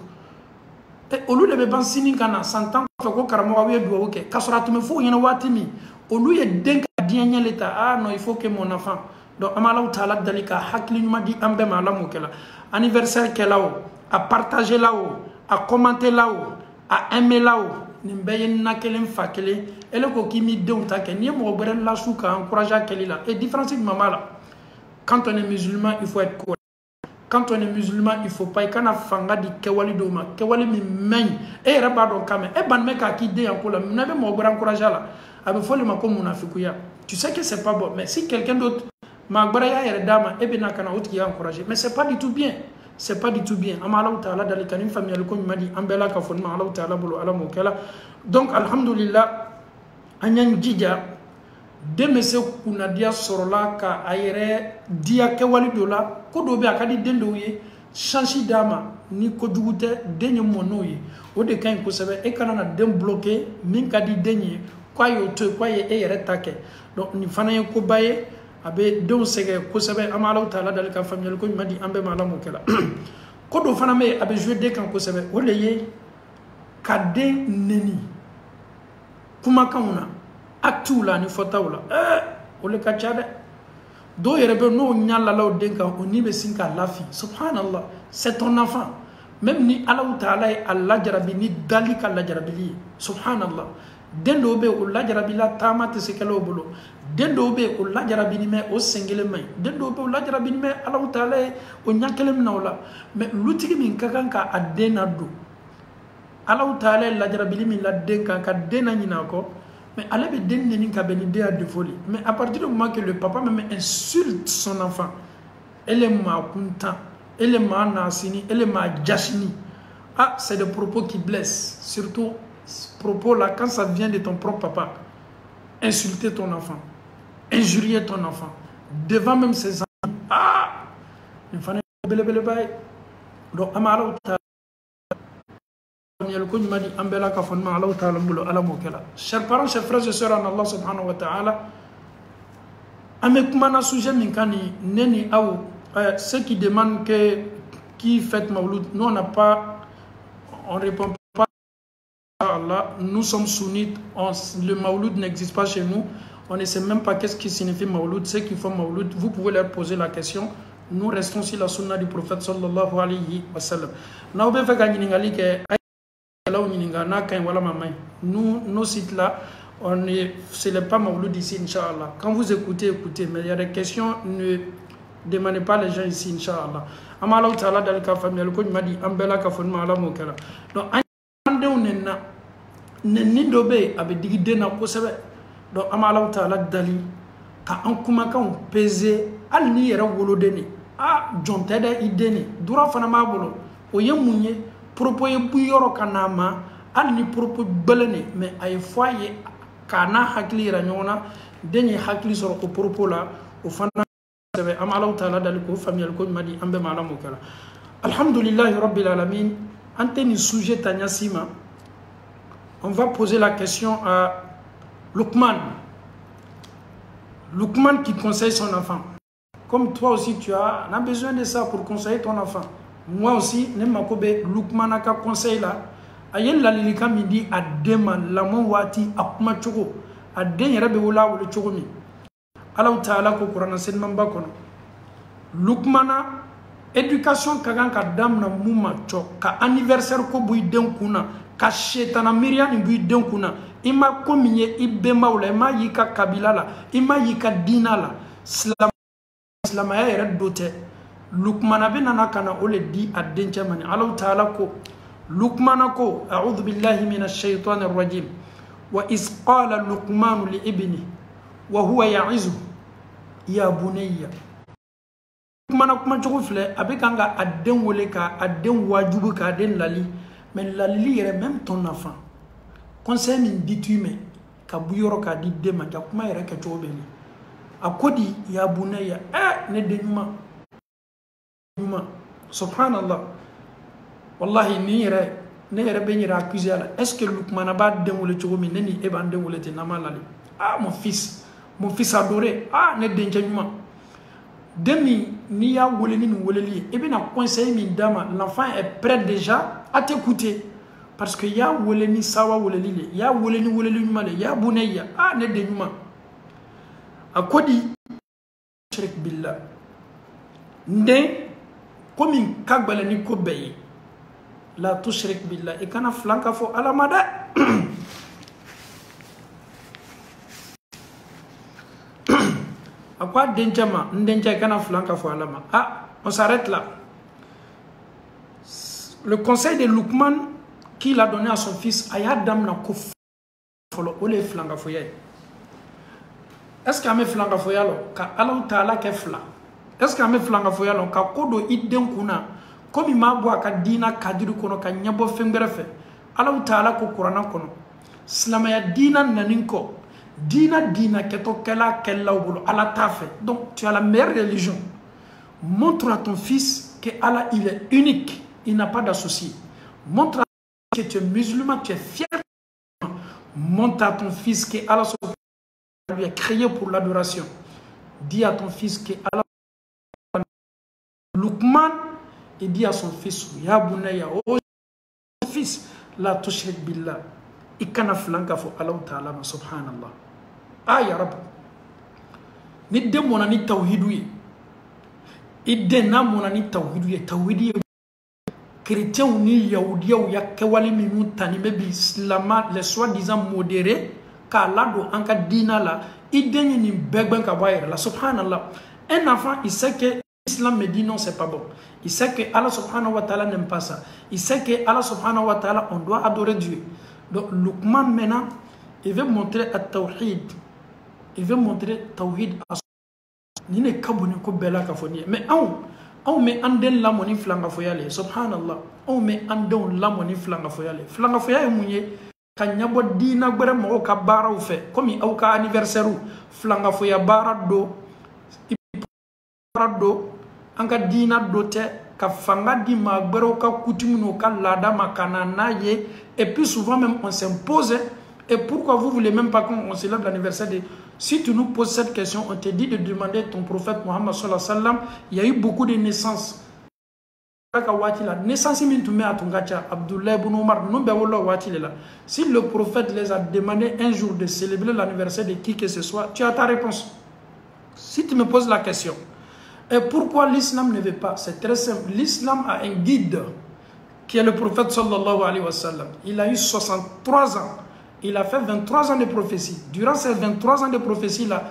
Et au lieu de me sini kana, s'entend que vous avez dit que Kasra tu me fous, il y a un watimi. Au lieu de dire l'état, ah non, il faut que mon enfant. Donc, Amalaou Ta'ala Dalika, Hakli m'a dit Ambe Malamokela. Anniversaire qu'elle a. À partager là-haut, à commenter là-haut, à aimer là-haut. Nimbaye nakelen fakele, ele ko kimi deunta ke ni mo gbere la souka encourager keli là. Et différence de maman là. Quand on est musulman, il faut être correct. Quand on est musulman, il faut pas kana fanga di kewali doma, kewali mi men e raba don kame. E ban meka ki de encore là, n'avait mo gbere encourager là. Abe fole mako munafikuya. Tu sais que c'est pas bon, mais si quelqu'un d'autre ma gbere ya yere dama e bena kana outi encourager, mais c'est pas du tout bien. C'est pas du tout bien. Donc, alhamdulillah, anyan jija, demese kunadia sorola ka ayere dia kewali dola, kodobe akadi dendoye, chanchi dama, ni kodugute, denye monoye, ode kan kosebe, e kanana den bloqué, min kadi denye, kwa yote, kwa ye eyere take. Donc, ni fanaye kobaye, abe don sege kosebe amala taala dal ka famille ko madi ambe mala mo kala ko do fana me abe jouer de kan kosebe o leye kade neni kuma kauna atula ni fotawla o le ka chade do yerebe no nyalla law de kan o ni be sinka lafi subhanallah c'est ton enfant même ni Allah taala Allah jarabi ni dalika Allah jarabi subhanallah dendo be o la jarabila tamate se kala bolo dendo be o la jarabini me o sengele may dendo be o la jarabini me Allah taala o nyakele minawla mais lutigi min kakanka adena do Allah taala la jarabini min la denka ka dena nyina ko mais Allah be den ni ka beni de de folie mais à partir du moment que le papa même insulte son enfant elle est ma content elle est ma nasini elle est ma jashini ah c'est des propos qui blessent surtout propos là, quand ça vient de ton propre papa, insulter ton enfant, injurier ton enfant, devant même ses amis. Ah! Il fallait belle belle bail. Donc, Amala chers parents, chers frères et sœurs en Allah subhanahu wa ta'ala, Amekmana sujet minkani neni ou ceux qui demandent que qui fait Mawlud, nous on n'a pas, on répond pas. Allah, nous sommes sunnites, le Mawlud n'existe pas chez nous, on ne sait même pas qu'est-ce qui signifie Mawlud, ceux qui font Mawlud, vous pouvez leur poser la question, nous restons sur la sunna du prophète sallallahu alayhi wa sallam. Nous, nos sites là, ce n'est pas Mawlud ici, Inch'Allah. Quand vous écoutez, écoutez, mais il y a des questions, ne demandez pas les gens ici, Inch'Allah. Amalaw ta'ala dal ka famille, ko m'a dit, ambela ka fonma ala mo kala. Donc, nenni dobe abe digi dena ko sebe do amala taala dali ka an kuma kan peser al ni yera wolodeni a jonte de ideni dura fana ma bolo o ye munye propos ye bu yoro kanama al ni propos belene mais ay foye kana hakli ra nyona deni hakli soro ko propos la o fana sebe amala taala dali ko famille ko madi ambe mala mo kala alhamdulillah rabbil alamin anteni sujet tanyasima. On va poser la question à Lukman. Lukman qui conseille son enfant. Comme toi aussi, tu as besoin de ça pour conseiller ton enfant. Moi aussi, ne m'akobe Lukman aka conseil là. Ayel la lilika midi a dema lamon wati akuma chogo. A den yere be wala wala chogo mi. Allah Ta'ala ko Qur'an sen mamba kono. Lukmana éducation kagan ka damna muma cho ka anniversaire ko buy den kuna ka shetana miriam buy den kuna ima ko minye ibemba wala ima yika kabila la ima yika dina la islam ya yere dote Lukmana be nana kana ole di adden chamani Allah Ta'ala ko Lukmana ko a'udhu billahi minash shaitanir rajim wa is qala Luqman li ibni wa huwa ya'izu ya bunayya Lukmana kuma jogo fle avec anga adden wole ka adden wajubu ka adden lali mais lali yere même ton enfant conseil min ditu me ka buyoro ka di dema ja kuma yere ka jogo beli akodi ya bunayya ne de nyuma subhanallah wallahi ni yere be nyira accusé ala est-ce que Lukmana ba den wole jogo mi neni e ba den wole te namalali mon fils adoré ne de nyuma demi ni ya woleni ni woleli et bien na conseil min dama l'enfant est prêt déjà à t'écouter parce que ya woleni sawa woleli le ya woleni nyuma le ya bunayya ne de nyuma akodi shirk billah nde komi kagbala ni ko beye la tushrik billah e kana flanka fo alamada à quoi denjama ndenja kana flanka fo alama on s'arrête là. Le conseil de Lukman qu'il a donné à son fils ayadam na ko folo ole flanka fo yai est-ce que ame flanka fo yalo ka Allah Ta'ala ke fla est-ce que ame flanka fo yalo ka kodo idden kuna komi mabo ka dina kadiru kono ka nyabo fengrefe Allah Ta'ala ko Qur'an kono islamaya dina naninko Dina keto kela bolo Allah t'a fait. Donc tu as la meilleure religion. Montre à ton fils que Allah il est unique, il n'a pas d'associé. Montre à ton fils que tu es musulman, tu es fier. Montre à ton fils que Allah lui a créé pour l'adoration. Dis à ton fils que Allah Lukman et dit à son fils ya bunayya oh fils la tushrik billah ikana flanka fo Allah Ta'ala subhanallah. Ya Rab ni de mona ni tawhidu ye ide na mona ni tawhidu ye tawhidi chrétien ni yahudiya ya kewali mi mutani be islam les soi-disant modérés ka lado anka dina la ide ni begben ka bayre la subhanallah. Un enfant il sait que l'islam me dit non c'est pas bon, il sait que Allah subhanahu wa ta'ala n'aime pas ça, il sait que Allah subhanahu wa ta'ala on doit adorer Dieu. Donc Lukman maintenant il veut montrer à tawhid. Il veut montrer tawhid à son ni ne kabuni ko bela ka foni mais on me anden la moni flanga foyale subhanallah on me andon la moni flanga foyale munye kanyabo dina gbere mo ka bara ou fait comme au ka anniversaire flanga foya bara do anga dina dote ka fanga di ma gbere ka kutimno ka lada makana naye et puis souvent même on s'impose. Et pourquoi vous voulez même pas qu'on célèbre l'anniversaire de... Si tu nous poses cette question, on te dit de demander ton prophète Mohammed sallallahu alayhi wa sallam. Il y a eu beaucoup de naissances. Naissance Abdullah ibn Omar, si le prophète les a demandé un jour de célébrer l'anniversaire de qui que ce soit, tu as ta réponse. Si tu me poses la question, et pourquoi l'islam ne veut pas? C'est très simple. L'islam a un guide qui est le prophète sallallahu alayhi wa sallam. Il a eu 63 ans. Il a fait 23 ans de prophétie. Durant ces 23 ans de prophétie-là,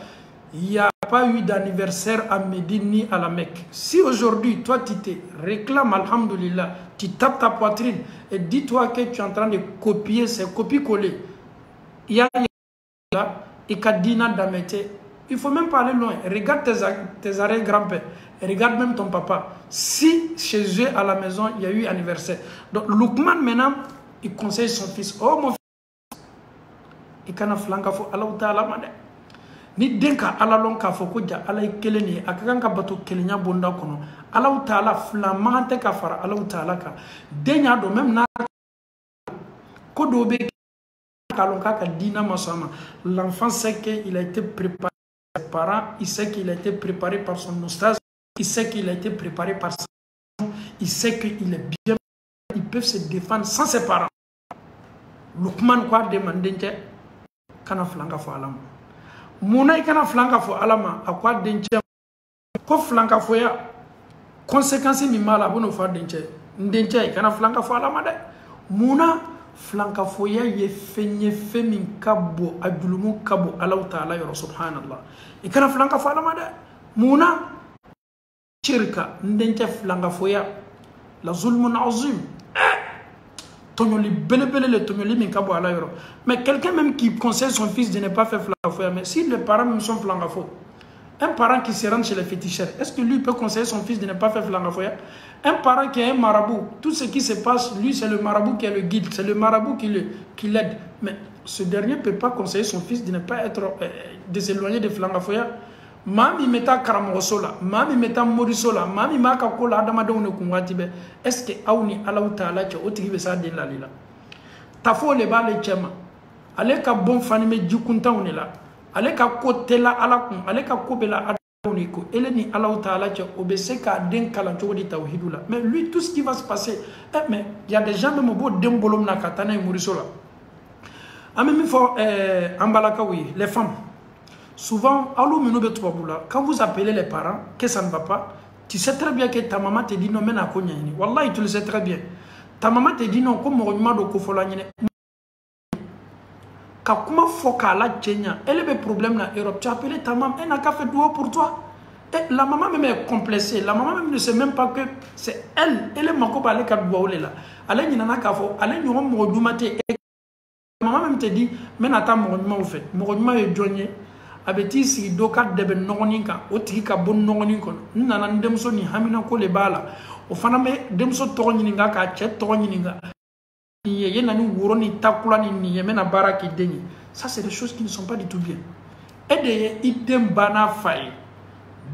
il n'y a pas eu d'anniversaire à Médine ni à la Mecque. Si aujourd'hui, toi, tu te réclames, alhamdoulilah, tu tapes ta poitrine et dis-toi que tu es en train de copier, c'est copier-coller. Il y a là, et Kadina Damete. Il ne faut même pas aller loin. Regarde tes arrière-grands-pères. Regarde même ton papa. Si chez eux, à la maison, il y a eu anniversaire. Donc, Lukman, maintenant, il conseille son fils. Oh, mon fils. Et quand on flanque, Allah Ta'ala m'a dit. Ni denka ala lon ka foko ja ala keleni akakan ka bato kelenya bonda kono Allah Ta'ala flamante ka fara Allah Ta'ala ka denya do même na ko do be kalon ka dina masama l'enfant sait qu'il a été préparé parents, il sait qu'il a été préparé par son oustaz, il sait qu'il a été préparé par sa maison, il sait qu'il est bien, ils peuvent se défendre sans ses parents. Lukman quoi demander kana flanga fo alama. Muna kana flanga fo alama a quoi denche ko flanga fo ya conséquences mi mala bono fa denche kana flanga fo alama de. Muna flanka foya ye fenye femin kabo adulumu kabo Allah Ta'ala ya subhanallah ikana flanka fo alama de. Muna shirka ndenche flanka foya la zulmun azim tonyoli belebele le tonyoli min kabo Allah ya. Mais quelqu'un même qui conseille son fils de ne pas faire flanka foya, mais si les parents même sont flanka fo, un parent qui se rend chez les féticheurs, est-ce que lui peut conseiller son fils de ne pas faire flanka foya? Un parent qui est un marabout, tout ce qui se passe, lui c'est le marabout qui est le guide, c'est le marabout qui l'aide. Mais ce dernier ne peut pas conseiller son fils de ne pas être, de s'éloigner de flanka foya. Mami meta karamosola, mami meta morisola, mami maka kola adamado ne kungatibe. Est-ce que auni Allah Ta'ala che otigibe sa de la lila? Tafo le ba le chema. Ale ka bon fanime jikunta onela. Ale ka kote la ala kun, ale ka kobe la adamado ko. Ele ni Allah Ta'ala che obese ka den kalancho di tawhidula. Mais lui tout ce qui va se passer, mais il y a des gens même beau dembolom na katana et morisola. Amemi fo ambalaka oui, les femmes. Souvent, quand vous appelez les parents, que ça ne va pas, tu sais très bien que ta maman te dit non, mais n'a pas. Wallah, tu le sais très bien. Ta maman te dit non, comme on de kofolanyene. Quand comment faut qu'elle a tchenya, elle a des problèmes dans l'Europe. Tu as appelé ta maman, elle n'a qu'à faire doigt pour toi. Et la maman même est complexée. La maman même ne sait même pas que c'est elle. Elle est manquée par les quatre doigts là. Elle est n'en a qu'à faire. Elle est n'aura morodumate. La maman même te dit, mais n'attends moroduma au fait. Moroduma est joigné. Abeti si doka debe noninka otiki ka bon noninko nana ndemso ni hamina ko le bala o fana me demso toroninga ka che toroninga ye nani wuro ni takula ni yemena baraki deni. Ça c'est des choses qui ne sont pas du tout bien. Et de idem bana fay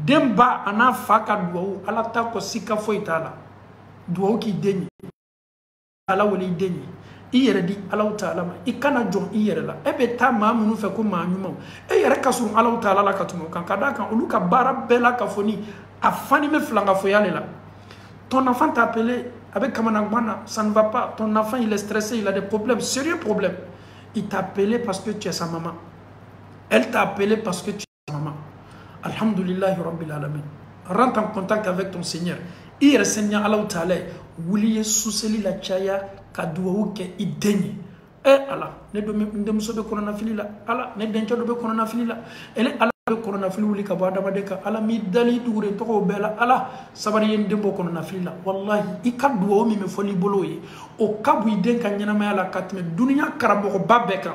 demba ana faka duo ala ta ko sika foitala duo ki deni ala woni deni iyere di Allah Ta'ala ikana jon iyere la ebe ta ma munu fe ko ma nyuma e yere kasu Allah Ta'ala la katumo kan kada kan olu ka bara bela ka foni afani me flanga fo yale la. Ton enfant t'a appelé avec kamanagmana, ça ne va pas, ton enfant il est stressé, il a des problèmes, sérieux problèmes. Il t'a appelé parce que tu es sa maman, elle t'a appelé parce que tu es sa maman. Alhamdulillah Rabbil Alamin. Rentre en contact avec ton Seigneur. Iyere Seigneur Allah Ta'ala wuliye suseli la chaya kadua ke ideni ala ne do ndem so be korona filila ala ne dencho do be korona filila ele ala be korona filuli ka bada madeka ala mi dali dure to ko bela ala sabari yen dembo korona filila wallahi ikadua mi me foli boloye o kabu iden kan nyana ma ala katme dunya karabo ko babeka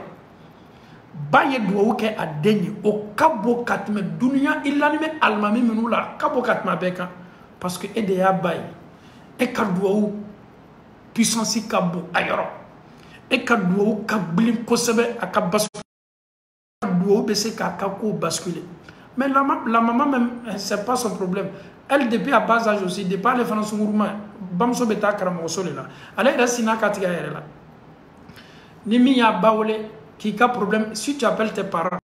baye duwa ke adeni o kabo katme dunya illa ni me almami minula kabo katma beka parce que ede ya baye e kadua puissance kabo ayoro e ka duo ka blin kosebe aka basculer duo bese ka ko basculer. Mais la maman même c'est pas son problème, elle depuis à bas âge aussi depuis les finances ngourma bamso beta karamo solela ale rasina katiga yere la ni mi ya bawle qui ka problème. Si tu appelles tes parents,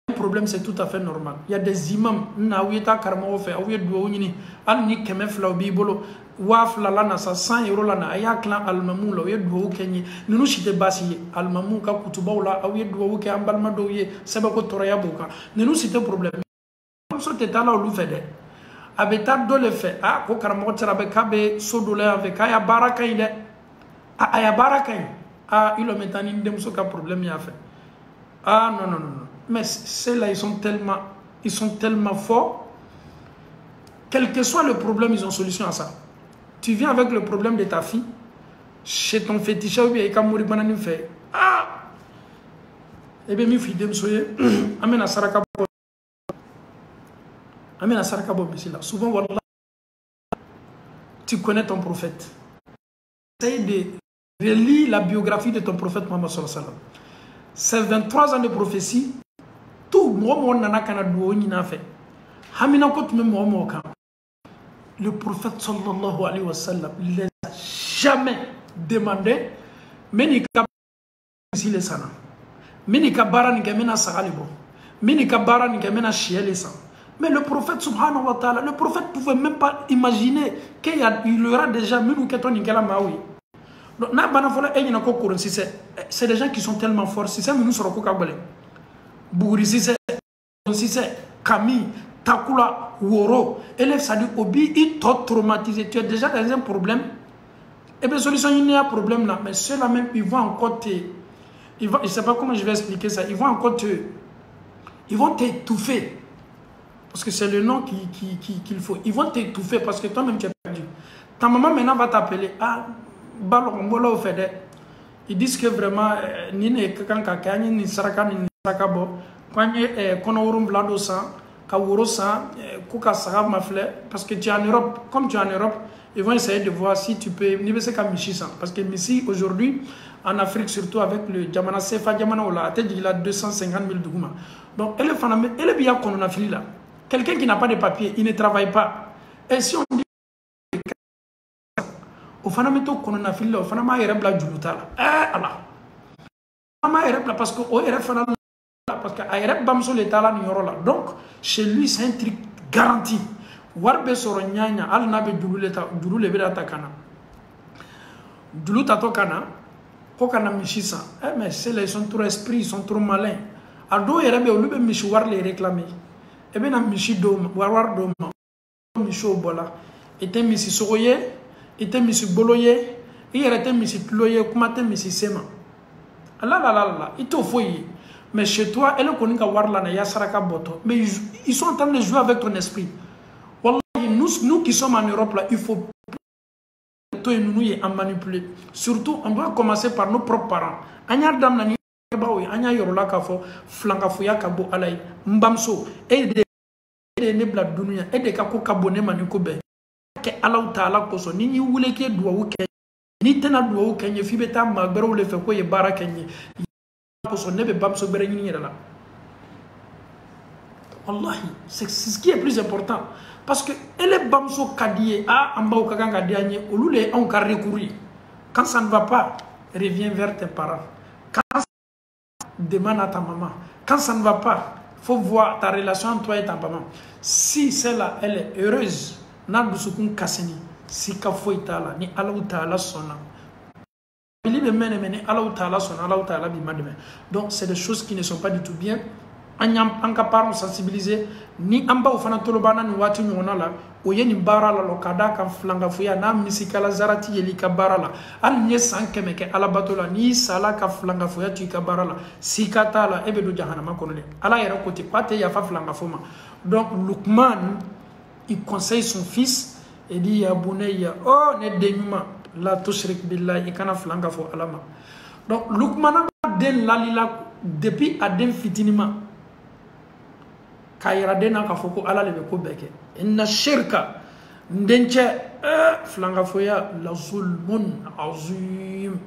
le problème c'est tout à fait normal. Il y a des imams na wita karamo fe awie duo nyini al ni keme flaw bi bolo waf la lana sa 100 € lana aya clan almamu la ye duo kenyi nunu shite basi almamu ka kutuba la awie duo ke ambalma do ye sebe ko toraya boka nunu shite problème so te tala lu fede abeta do le fait ah ko karamo tira be kabe sodo le avec aya baraka ide aya baraka ah il le metani ndem so ka problème ya fait ah non mais c'est là ils sont tellement forts, quel que soit le problème ils ont solution à ça. Tu viens avec le problème de ta fille chez ton féticheur ou bien il kamori banani fait ah et bien mi fille dem soye amena saraka bo là souvent wallah tu connais ton prophète, essaye de relire la biographie de ton prophète Muhammad sallallahu alayhi wa sallam. C'est 23 ans de prophétie. Tout le monde n'a qu'à fait. Le prophète sallallahu alayhi wa sallam ne les a jamais demandé mais ni ka si les sana mais ni ka bara ni ka mena sagalibo Mini kabara ni kemena chier ça. Mais le prophète subhanahu wa ta'ala, le prophète ne pouvait même pas imaginer qu'il y aura déjà minou keton nikela maoui. Donc na bana fola e ko kuron c'est des gens qui sont tellement forts. Si c'est minou soro ko kabale. Bouguri si c'est Camille, Takula, Woro, élève ça dit obi il t'a traumatisé. Tu es déjà dans un problème. Et bien solution il y a un problème là, mais ceux-là même ils vont encore te je ne sais pas comment je vais expliquer ça. Ils vont t'étouffer. Parce que c'est le nom qu'il faut. Ils vont t'étouffer parce que toi-même tu es perdu. Ta maman maintenant va t'appeler. Ah, Balorongolo fait. Ils disent que vraiment, ni quelqu'un qui a ni saraka ni sarakabo, quand il y a konorum blado sang, kawuro sang, kuka sarab mafle, parce que tu es en Europe. Comme tu es en Europe, ils vont essayer de voir si tu peux. Ni c'est comme Michi sang. Parce que Michi aujourd'hui, en Afrique surtout avec le Djamana Sefa Djamana Ola, il a 250 000 douguma. Donc elle est bien qu'on a fini là. Quelqu'un qui n'a pas de papier, il ne travaille pas. Et si on dit au fanameto qu'on a filé, au fanama erebla juluta là. Allah. Fanama erebla parce que au erefana parce que ereb bamso l'état là nioro là. Donc chez lui c'est un truc garanti. Warbe soro nyanya al nabe jululeta julule beda takana. Juluta to kana ko kana michisa. Mais c'est les sont trop esprits, ils sont trop malins. Ado erebe au lube michwar les réclamer. Et bien, Michi Doma, Warwar Doma, Micho Bola, était Missi Soroye, était Missi Boloye, il était Missi Tloye, Kumate Missi Sema. Là, il te faut. Mais chez toi, elle connaît qu'à Warla, Yasaraka Boto. Mais ils sont en train de jouer avec ton esprit. Wallahi, nous qui sommes en Europe, là, il faut toi et nous en manipuler. Surtout, on doit commencer par nos propres parents. Anya Damnani. Anya yorola kafo flanga fuya kabo alay mbamso e de ne bla dunya e de ka ko kabone mani ko be ke alaw taala ko so ni wule ke duwa ke ni tena duwa ke ni fi beta ma bero le fe ko ye baraka ni ko so ne be bamso bere ni la. Wallahi c'est ce qui est plus important parce que elle est bamso kadie a amba o kanga dianye olule on ka recourir quand ça ne va pas reviens vers tes parents. Quand demande à ta maman. Quand ça ne va pas, il faut voir ta relation entre toi et ta maman. Si celle-là, elle est heureuse, si ka foi tala ni Allah ta'ala sonna. Donc c'est des choses qui ne sont pas du tout bien. En cas parents sensibiliser ni amba ofana tolobana ni watu nyona la oyeni bara la lokada kan flanga fuya na misikala zarati yeli ka bara la al nye sankeme ke ala batola ni sala ka flanga fuya tu ka bara la sikata la ebe do jahannama konole ala yera côté pate ya fa flanga fuma. Donc Lukman il conseille son fils et dit ya bunayya oh ne denyuma la tushrik billahi kana flanga fo alama. Donc Lukman den lalila depuis adem fitinima kayira dena ka foko ala le ko beke inna shirka ndenche flanga foya la zulmun azim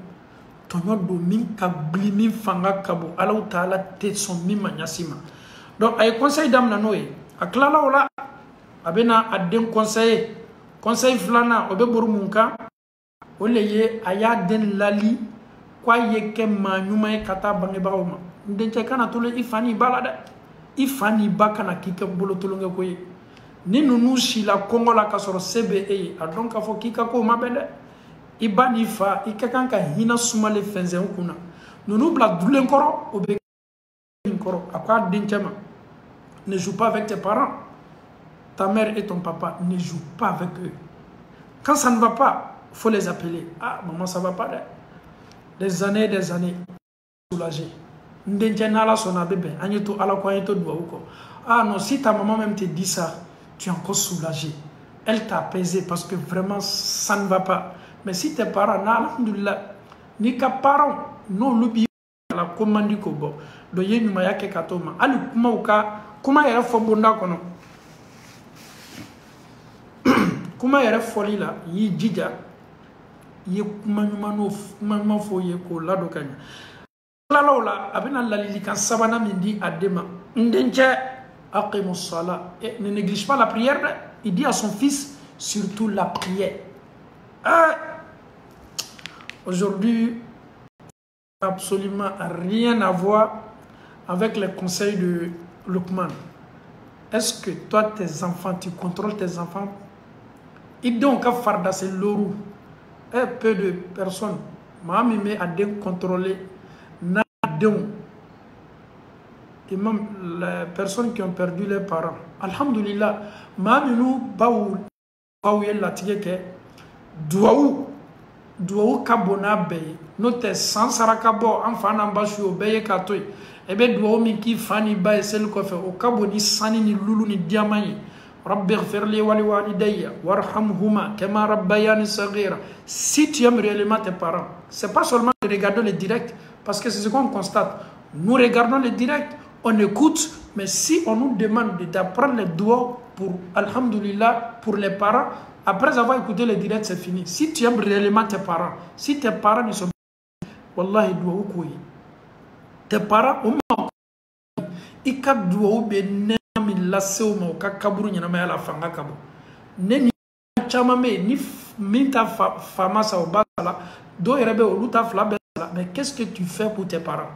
tonyo do min ka blimi fanga kabo ala taala te son mima nyasima. Donc ay conseil dam na noye aklala wala abena adden conseil flana obe borumunka oleye aya den lali kwa yeke manyuma kata bange bawma ndenche kana tole ifani balade ifani bakana kika bolo tolonge koye ni nunu shila kongo la kasoro CBE a donc afo kika ko mabele ibani fa ikakanka hina sumale fenze kuna nunu bla dulen koro obe koro akwa dinchema ne joue pas avec tes parents, ta mère et ton papa ne jouent pas avec eux. Quand ça ne va pas, il faut les appeler. Ah maman ça va pas des années soulagé. Ah non, si ta maman même te dit ça, tu es encore soulagé. Elle t'a apaisé parce que vraiment ça ne va pas. Mais si tes parents, alhamdoulilah, ni ka parents, non l'oubliez la commande kobo, do ye nyuma yake katoma. Ali kuma uka, kuma yere fobonda kono. Kuma yere foli la, yi jija, yi kuma nyuma no, kuma fo ye ko lado kanya. Lalola abena lalili kan sabana mindi adema ndenche aqimus sala et ne néglige pas la prière. Il dit à son fils surtout la prière. Aujourd'hui absolument rien à voir avec les conseils Lukman, est-ce que toi, tes enfants, tu contrôles tes enfants? Et donc, à Farda, c'est l'orou. Un peu de personnes, Mami me a contrôler. Et même les personnes qui ont perdu leurs parents. Alhamdulillah, Mami nous, Baou, la tigeke, Douaou Kabona Bey, note sans Sarakabo, enfant en bas au Beye Katoy, et bien Douaou Miki, Fanny Bay, celle qu'on fait au Kabo, ni Sani, ni Loulou, ni Diamani. Rabbi Ferli Waliwalidaya, Warhamhuma, Kema Rabbayani Sagira. Si tu aimes réellement tes parents, c'est pas seulement de regarder les directs, parce que c'est ce qu'on constate. Nous regardons les directs, on écoute, mais si on nous demande d'apprendre les doigts pour Alhamdulillah, pour les parents, après avoir écouté les directs, c'est fini. Si tu aimes réellement tes parents, si tes parents ne sont pas, Wallahi, doua ou kouyi. Tes parents, ils cap doua ou bien mi laseo ma ka kaburu nyana ma la fanga kabo ne ni chama me ni minta fama sa o basala do yerebe o luta fla bela. Mais qu'est-ce que tu fais pour tes parents?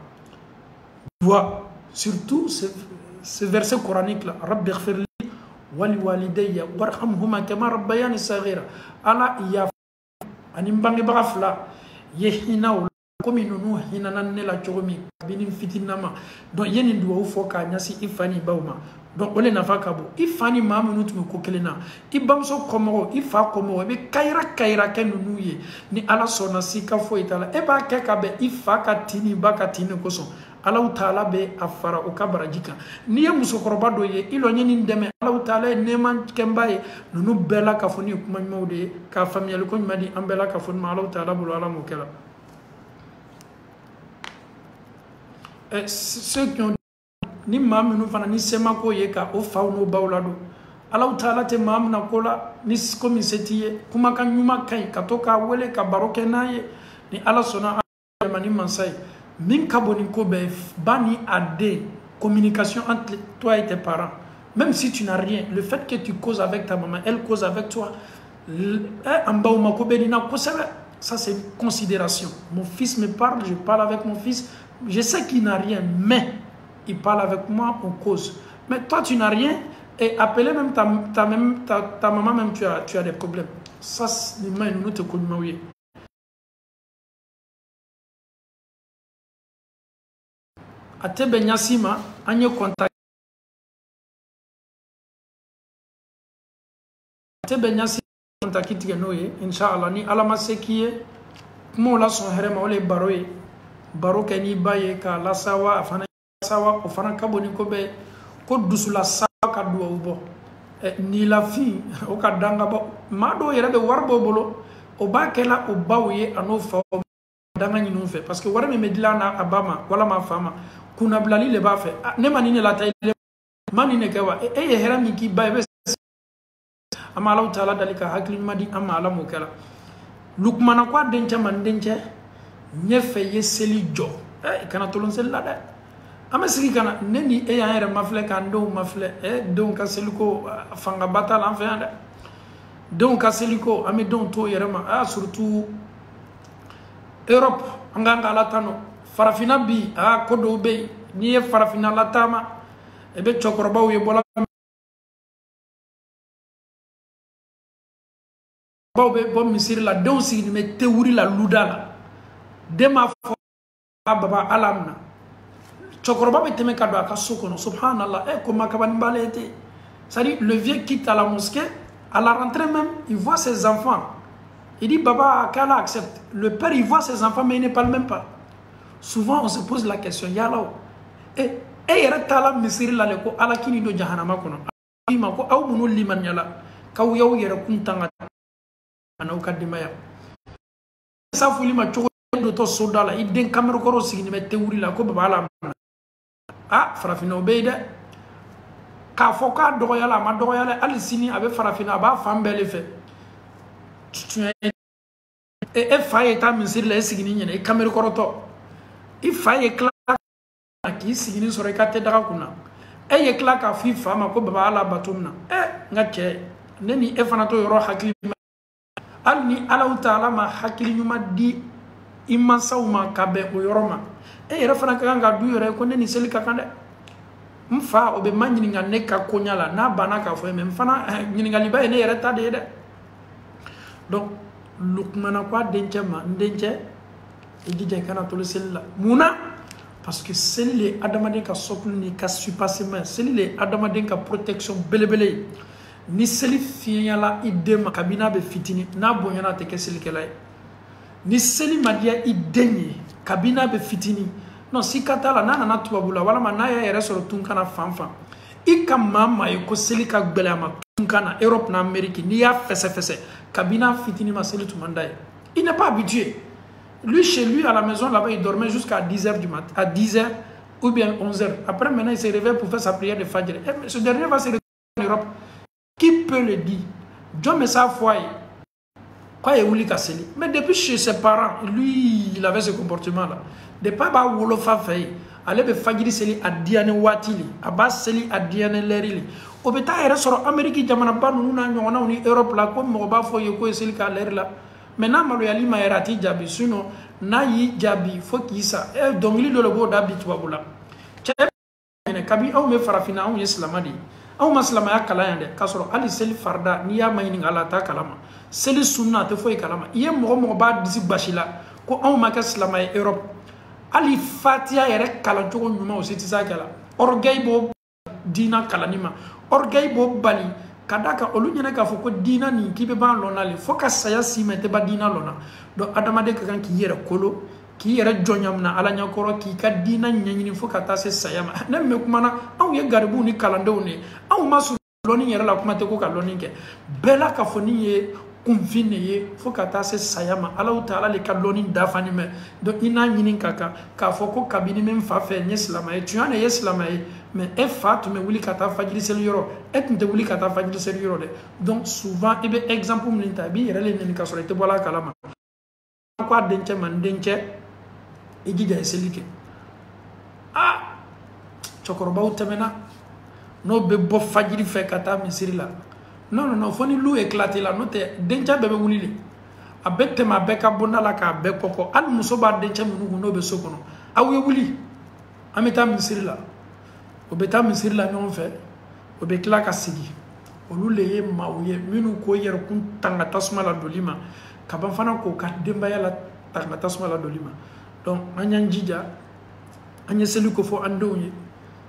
Dois surtout ce verset coranique là, rabbi ighfirli wali walidayya warhamhuma kama rabbayani saghira. Ala ya animbangi bagafla yehina comme nous hinana ne la chomi binin fitinama donc yeni doua fo ka nyasi ifani bawma. Donc, on est dans le cas où il faut que nous nous coquelions. Il faut que nous il faut que nous kaira que nous ni ala sona sika fo itala e ba ke kabe ifaka tini baka tini koso ala utala be afara o kabarajika ni ya musokoroba do ye ilo nyini ndeme ala utala neman kembaye nunu bela ka foni kuma mawde ka famiyal ko madi ambela ka foni ala utala bulu ala mokela. Ceux qui ont ni maam nous fana ni sema ko ye ka o faw no bawlado Allah taala te maam na kola ni komi setiye kuma kan nyuma kai ka to ka wele ka baroke naye ni Allah sona mani mansay min kaboni ko be bani ade communication entre toi et tes parents. Même si tu n'as rien, le fait que tu causes avec ta maman, elle cause avec toi, ça c'est une considération. Mon fils me parle, je parle avec mon fils, je sais qu'il n'a rien, mais il parle avec moi, on cause. Mais toi, tu n'as rien, et appeler même ta maman, même tu as des problèmes. Ça, c'est nous te connaissons. A te benyasima, anye contact. A te benyasima contact noye, inshallah ni alama sekiye, mo la son herema ole baroye, baroke ni baye ka la sawa afana sawa o fana kaboni ko be ko dusula sawa ka duwa ubo ni la fi o ka danga bo ma do yere be warbo bolo o ba kela o bawye ano fa danga ni fe parce que warame medila na abama wala ma fama kuna blali le ba fe ne manine la tay manine kewa e ye herami ki baye ama Allah taala dalika hakli madi ama ala mokela lukmana kwa dencha man dencha nyefe yeseli jo kana tolon sel la de ama sigi kana neni e ya ere mafle kan do mafle donc aseliko fanga batal en fait donc aseliko ame don to yere ma surtout Europe anganga latano farafina bi kodo be ni e farafina latama e be chokoroba uye bola baube bom misir la don sigi me tewuri la ludala dema fo baba alamna chokoroba be teme kado aka sokono subhanallah ko makabani balete. C'est-à-dire le vieux quitte à la mosquée à la rentrée même il voit ses enfants, il dit baba qu'Allah accepte. Le père il voit ses enfants mais il ne parle même pas. Souvent on se pose la question yalo yere tala misir la le ko ala kini do jahannama kono ima ko aw bunu liman yala kaw yow yere kuntanga anau kadimaya sa fuli ma choko do to sodala iden kamero koro signi me tewuri la ko baba ala farafina obeyde ka foka dogo yala ma dogo yala al sini abe farafina ba fambele fe e faye ta misir la signi nyene e kamero koro to i faye kla ki signi sore ka te daga kuna ye kla ka fi fama ko baba ala batumna ngache neni e fana to yoro hakli alni ala taala ma hakili nyuma di imma sawma kabe o yoroma yere fana ka nga du yore ko neni selika kande mfa obe manyininga neka konyala na banaka fo me mfana nyininga liba ene yereta de de donc lukmana kwa denche ma ndenche ejije kana tolo sella muna parce que c'est les adamaden ka soklu ni ka surpassement c'est les adamaden ka protection belebele ni seli finyala idema kabina be fitini na bonyana te keseli kelay ni seli madia idenye kabina be fitini non si katala nana na tubabula wala manaya yere soro tunkana fanfan ikamama ko seli ka gbelama tunkana Europe na Amérique ni ya fesse kabina fitini ma seli tumandai il n'est pas habitué. Lui, chez lui, à la maison, là-bas, il dormait jusqu'à 10h du matin, à 10h ou bien 11h. Après, maintenant, il se réveille pour faire sa prière de Fajr. Et ce dernier va se réveiller en Europe. Qui peut le dire? John Messa Foy, quoi est Ouli Kasseli? Mais depuis chez ses parents, lui, il avait ce comportement-là. Depuis que Wolofa fait, allait be Fajr Seli à Diane Watili, à Bas Seli à Diane Lerili. Au bétail, il reste sur l'Amérique, il y a une Europe là, comme Moba Foy, et Seli Kaler là. Maintenant, Maloyali Maerati Jabi, sinon, Nayi Jabi, Fokisa, et Dongli de Lobo d'Abitouabula. Kabi, ou me farafina, ou yeslamadi. Ou maslamaya kalayande, Kasoro, Ali Seli Farda, Nia Mining Alata Kalama. Seli Sunna, te Foy Kalama. Yem Moba Dizibashila, ko ou makas lamay Europe. Ali Fatia Erek Kalancho, Numa, au Sitizakala. Orgay Bo Dina Kalanima. Orgay Bo Bali. Kadaka olunyene ka foko dina ni kibe ban lona le foka saya si mete ba dina lona do adamade ka kan ki yere kolo ki yere jonyam na ala nyakoro ki ka dina nyanyini foka ta se saya ma na me kuma na aw ye garbu ni kalande one aw masu loni yere la kuma te ko ka loni ke bela ka foni ye kumfine ye foka ta se saya ma ala taala le ka loni dafani me do ina nyini kaka ka foko kabini men fa fe nyeslama e tuane yeslama e mais un fat me wuli kata fajiri sel yoro et me wuli kata fajiri sel yoro de donc souvent e be exemple mun tabi rele ni ka sore te bola kalama kwa denche man denche e gija selike ah chokoroba utemena no be bo fajiri fe kata misiri la non foni lu éclater la note denche be wuli le abette ma beka bonna la ka be koko al musoba denche munu no be sokono awu wuli ameta misiri la o beta misiri la ñon fe o be kila ka sigi olu le ye mawye minu ko yer kun tanga tasma la dolima ka ban fana ko ka demba ya la tanga tasma la dolima donc anyan jija anya seli ko fo ando ye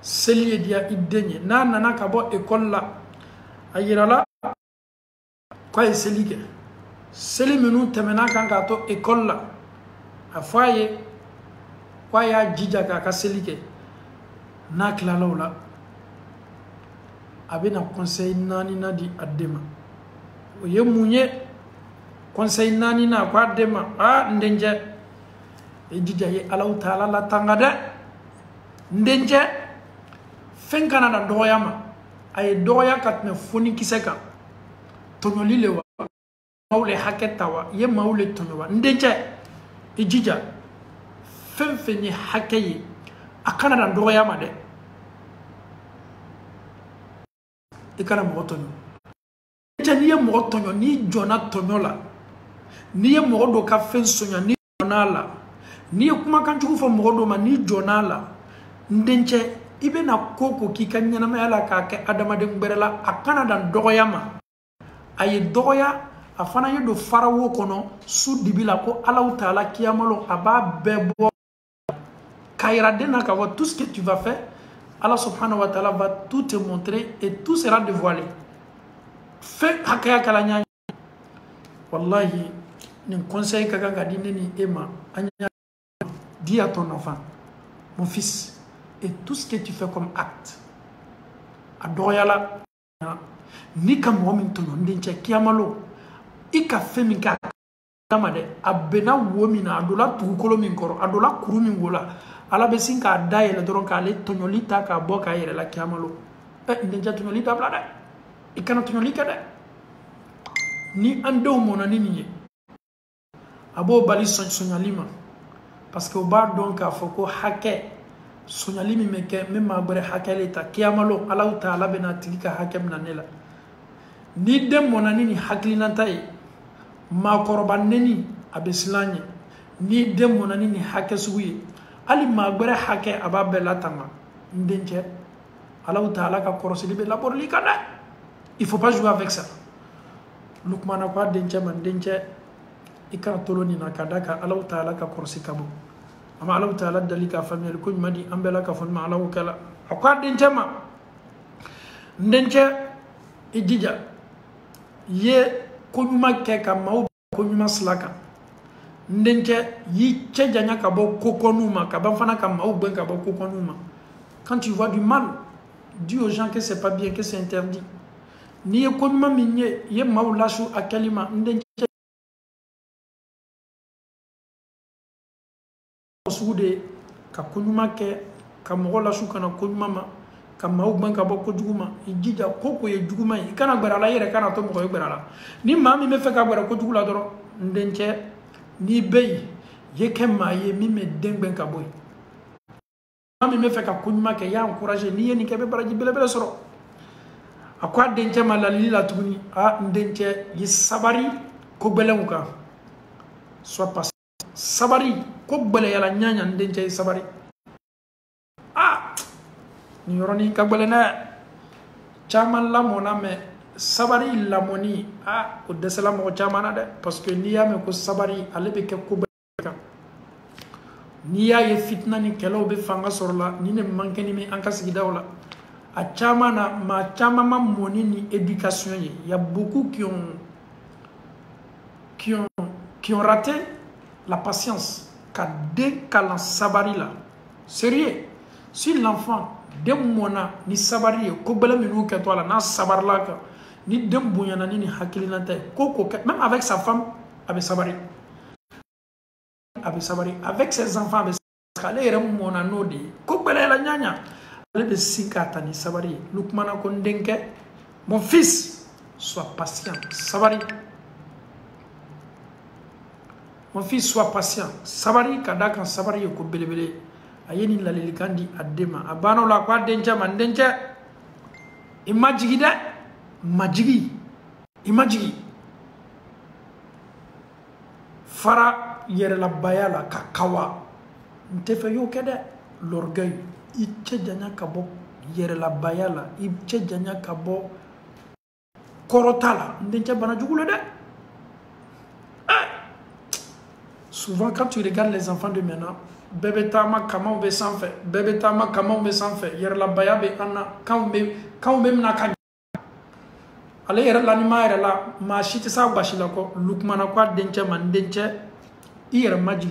seli dia idenye na nana ka bo école la ayira la ko e seli ke seli minu temena kan ka to école la afaye kwa ya jija ka seli ke na klalola abena conseil nani na di adema o ye munye conseil nani na kwa adema ndenje e jija ye Allah taala la tangada ndenje fenkana da doyama ay doya kat me foni kiseka tonyoli lewa mawle haketawa ye mawle tonyowa ndenje e jija fenfeni hakayi akana da doyama de ikana motonyo niye mo tonyo ni jona tonyola niye mo do ka fen sonya ni jonala niye kuma kan chuko fo mo do ma ni jonala ndenche ibe na koko ki kanyana ma yala ka ke adama de ngberela akana dan doyama ay doya afana yedo farawo kono su dibila ko Allah taala kiyamalo aba bebo kaira dena ka tout ce que tu vas faire Allah subhanahu wa ta'ala va tout te montrer et tout sera dévoilé. Fais hakaya kalanya. Wallahi, ni conseil kaganga dineni ema anya dis à ton enfant, mon fils, et tout ce que tu fais comme acte, adoyala, ni kam womin tono ndinche kiamalo, ika femika kamade abena womina adola tukolo minkoro adola kuru mingola. Ala besin ka daye le doron ka le tonyolita ka boka yere la kiamalo ndenja tonyolita blada ikana tonyolika de ni ando mona nini abo bali sonyalima parce que o ba donc a foko hake sonyalimi meke mema bare hake leta kiamalo ala taala bena tilika hake mnanela ni dem mona nini haklina tay ma korban neni abeslanye ni dem mona nini hake suwi ali magbere hake ababela tama ndenche Allah Ta'ala ka korosili be labor li kana. Il faut pas jouer avec ça. Lukman a quoi denche man denche ikara toloni na kadaka Allah Ta'ala ka korosi kabo. Ama Allah Ta'ala dalika famille ko madi ambela ka fon ma Allah kala. Akwa denche ma denche idija ye ko nyuma ke ka maw ko nyuma slaka. Ndenche yi tchejanya ka bo kokonuma ka ban fana ka maw ben ka bo kokonuma. Quand tu vois du mal, dis aux gens que c'est pas bien, que c'est interdit. Ni ye konuma minye ye maw lashu akalima ndenche sude ka konuma ke ka mo lashu kana konuma ma ka maw ben ka bo ko juguma ijija koko ye juguma i kana gbara la yere kana to mo ko gbara la ni mami me fe ka gbara ko jugula doro ndenche ni bey ye ke ma ye mi me dengben ka boy mami me fe ka kunma ke ya encourager ni ye ni ke be baraji bele bele soro akwa denche malali la tuni a ndenche yi sabari ko gbelen ka soit pas sabari ko gbele yala nyanya ndenche yi sabari ni yoroni ka gbele na chaman la mona me sabari la moni ko desela mo chamana de parce que ni ya me ko sabari ale be ke ko ka ni ya ye fitna ni kelo be fanga sorla ni ne manke ni me anka sigidawla a chamana ma chamama moni ni éducation il y a beaucoup qui ont raté la patience ka décalant sabari là sérieux si l'enfant de mona ni sabari ko bela minu ke to la na sabar la ka ni dem bonyana ni hakilina tay koko même avec sa femme avec sabari avec ses enfants avec kale rem mona nodi ko bela la nyanya ale be sikata ni sabari lukmana ko ndenke mon fils sois patient sabari mon fils sois patient sabari kada kan sabari ko belebele ayeni laleli kandi adema abano la kwa denja mandenja imagine imagine fara yere la bayala kakawa ntefe yo kede l'orgueil itche janya kabo yere la bayala itche janya kabo korotala ndenja bana jugule de souvent quand tu regardes les enfants de maintenant bébé tama kama be sanfé bébé tama kama be sanfé yere la bayabe anna quand be mna ka ale yere la ni ma yere la ma shiti sa bashila ko lukmana kwa denche man denche yere maji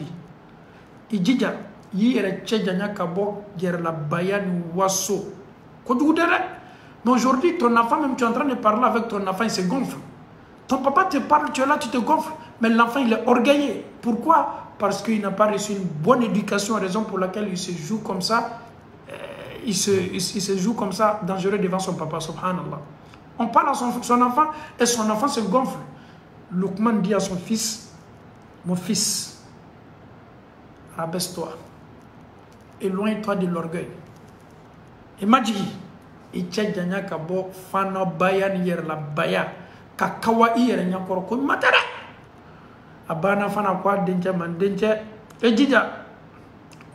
ijija yere chejanya kabo yere la bayani waso ko dugudere mais aujourd'hui ton enfant même tu es en train de parler avec ton enfant il se gonfle ton papa te parle tu es là tu te gonfles mais l'enfant il est orgueilleux pourquoi parce qu'il n'a pas reçu une bonne éducation, raison pour laquelle il se joue comme ça, il se joue comme ça, dangereux devant son papa, subhanallah. On parle à son enfant et son enfant se gonfle. Lukman dit à son fils, mon fils, rabaisse-toi, éloigne-toi de l'orgueil. Et m'a dit, il tient gagné kabo fana bayan yer la baya, kakawa yer nyakoro ko matara. Abana fana kwa denche man denche ejija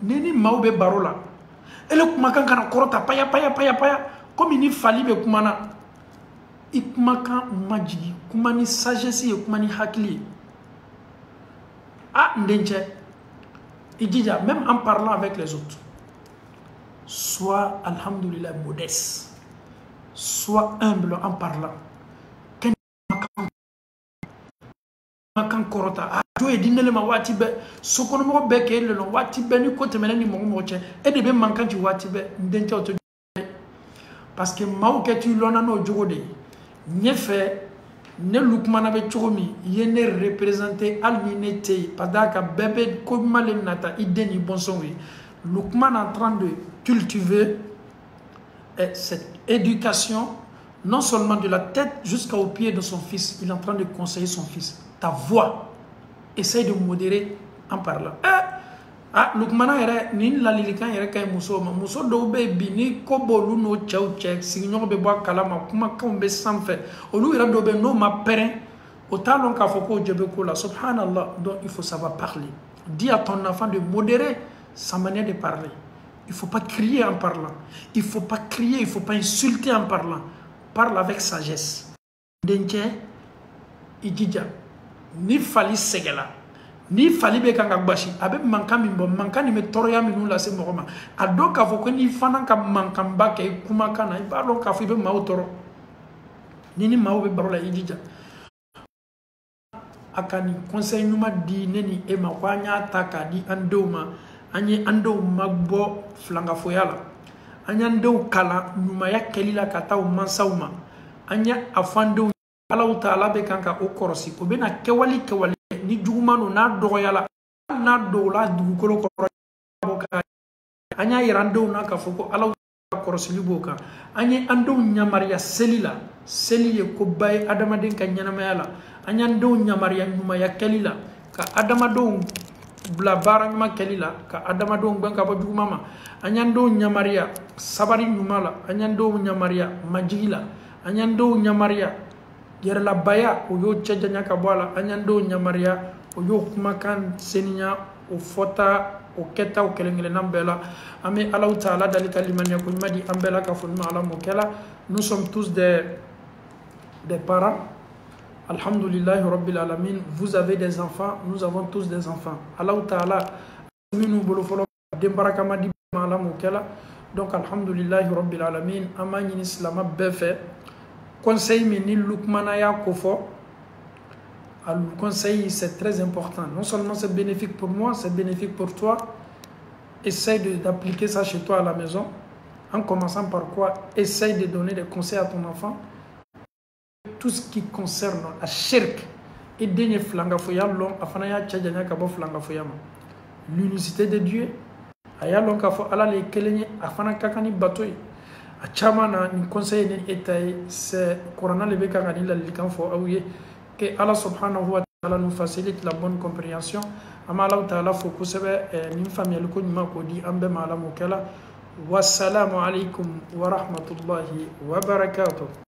nini maube barola ele kuma kan kana korota paya comme ni fali be kuma na ikuma kan majigi kuma ni sagesse e kuma ni hakili denche ejija même en parlant avec les autres sois alhamdulillah modeste sois humble en parlant makan korota jo e dinele ma wati be sokono mo be ke le wati be ni ko temele ni mo che e de be mankan ti wati be ndenche auto parce que maw ke tu lona no jogode nyefe ne lukmana be chomi yene représenter al ni nete padaka bebe ko male nata ideni bonsonwi lukman en train de cultiver cette éducation non seulement de la tête jusqu'au pied de son fils il est en train de conseiller son fils ta voix, essaye de modérer en parlant. Lukmana yere ni la lilikan yere kay muso do be bi ni ko bolu no chew signon be bois kalama kuma kan be sanfé olu yere do be no ma perin au talon ka foko djebe ko la subhanallah donc il faut savoir parler dis à ton enfant de modérer sa manière de parler Il ne faut pas crier en parlant. Il ne faut pas crier, il ne faut pas insulter en parlant. Parle avec sagesse. Denke, idija. Ni fali segela. Ni fali be kanga bashi. Abe manka mimbo. Manka ni me toroya minu la se mogoma. Ado ka foko ni fana ka manka mbake kuma kana. Ibalo ka fibe mau toro. Nini mau be barola idija. Akani conseil numa di neni ema kwa nya taka di andoma. Anye ando magbo flanga foyala anya ndo kala nyuma ya kelila kata o mansauma anya afando ala taala be kanka o korosi ko bena kewali ni jugumano na doyala na dola dugukolo koroka anya irando na ka foko ala korosi liboka anya ando nyamaria selila seliye ko bay adama den ka nyanama anya ndo nyamaria nyuma ya kelila ka adama do bla barang ma kelila ka adama do banka ba duguma anyando nyamaria sabari nyumala anyando nyamaria majila anyando nyamaria yer la baya o yo chejanya ka bwala anyando nyamaria o yo kumakan seninya o fota o keta o kelengele nambela ame Allah taala dalika limania ko madi ambela ka funma ala mokela. Nous sommes tous des parents. Alhamdulillah Rabbil Alamin, vous avez des enfants, nous avons tous des enfants. Allah Ta'ala, nous bolofolo dembarakama di malam okela. Donc Alhamdulillah Rabbil Alamin, amani islama befe. Conseil meni lukmanaya kofo. Le conseil c'est très important. Non seulement c'est bénéfique pour moi, c'est bénéfique pour toi. Essaye d'appliquer ça chez toi à la maison. En commençant par quoi? Essaye de donner des conseils à ton enfant. Tout ce qui concerne la shirk et dernier flanga foyalon afana ya tchadjanya kabo flanga foyama l'unicité de Dieu ayalon ka fo ala le kelenye afana kakani batoy a chamana ni conseil ni etay c'est corona le beka ngani la likan fo awye que Allah subhanahu wa ta'ala nous facilite la bonne compréhension ama Allah ta'ala fo ko sebe ni famille ko nyima ko di ambe mala mo kala wassalamu alaikum wa rahmatullahi wa barakatuh.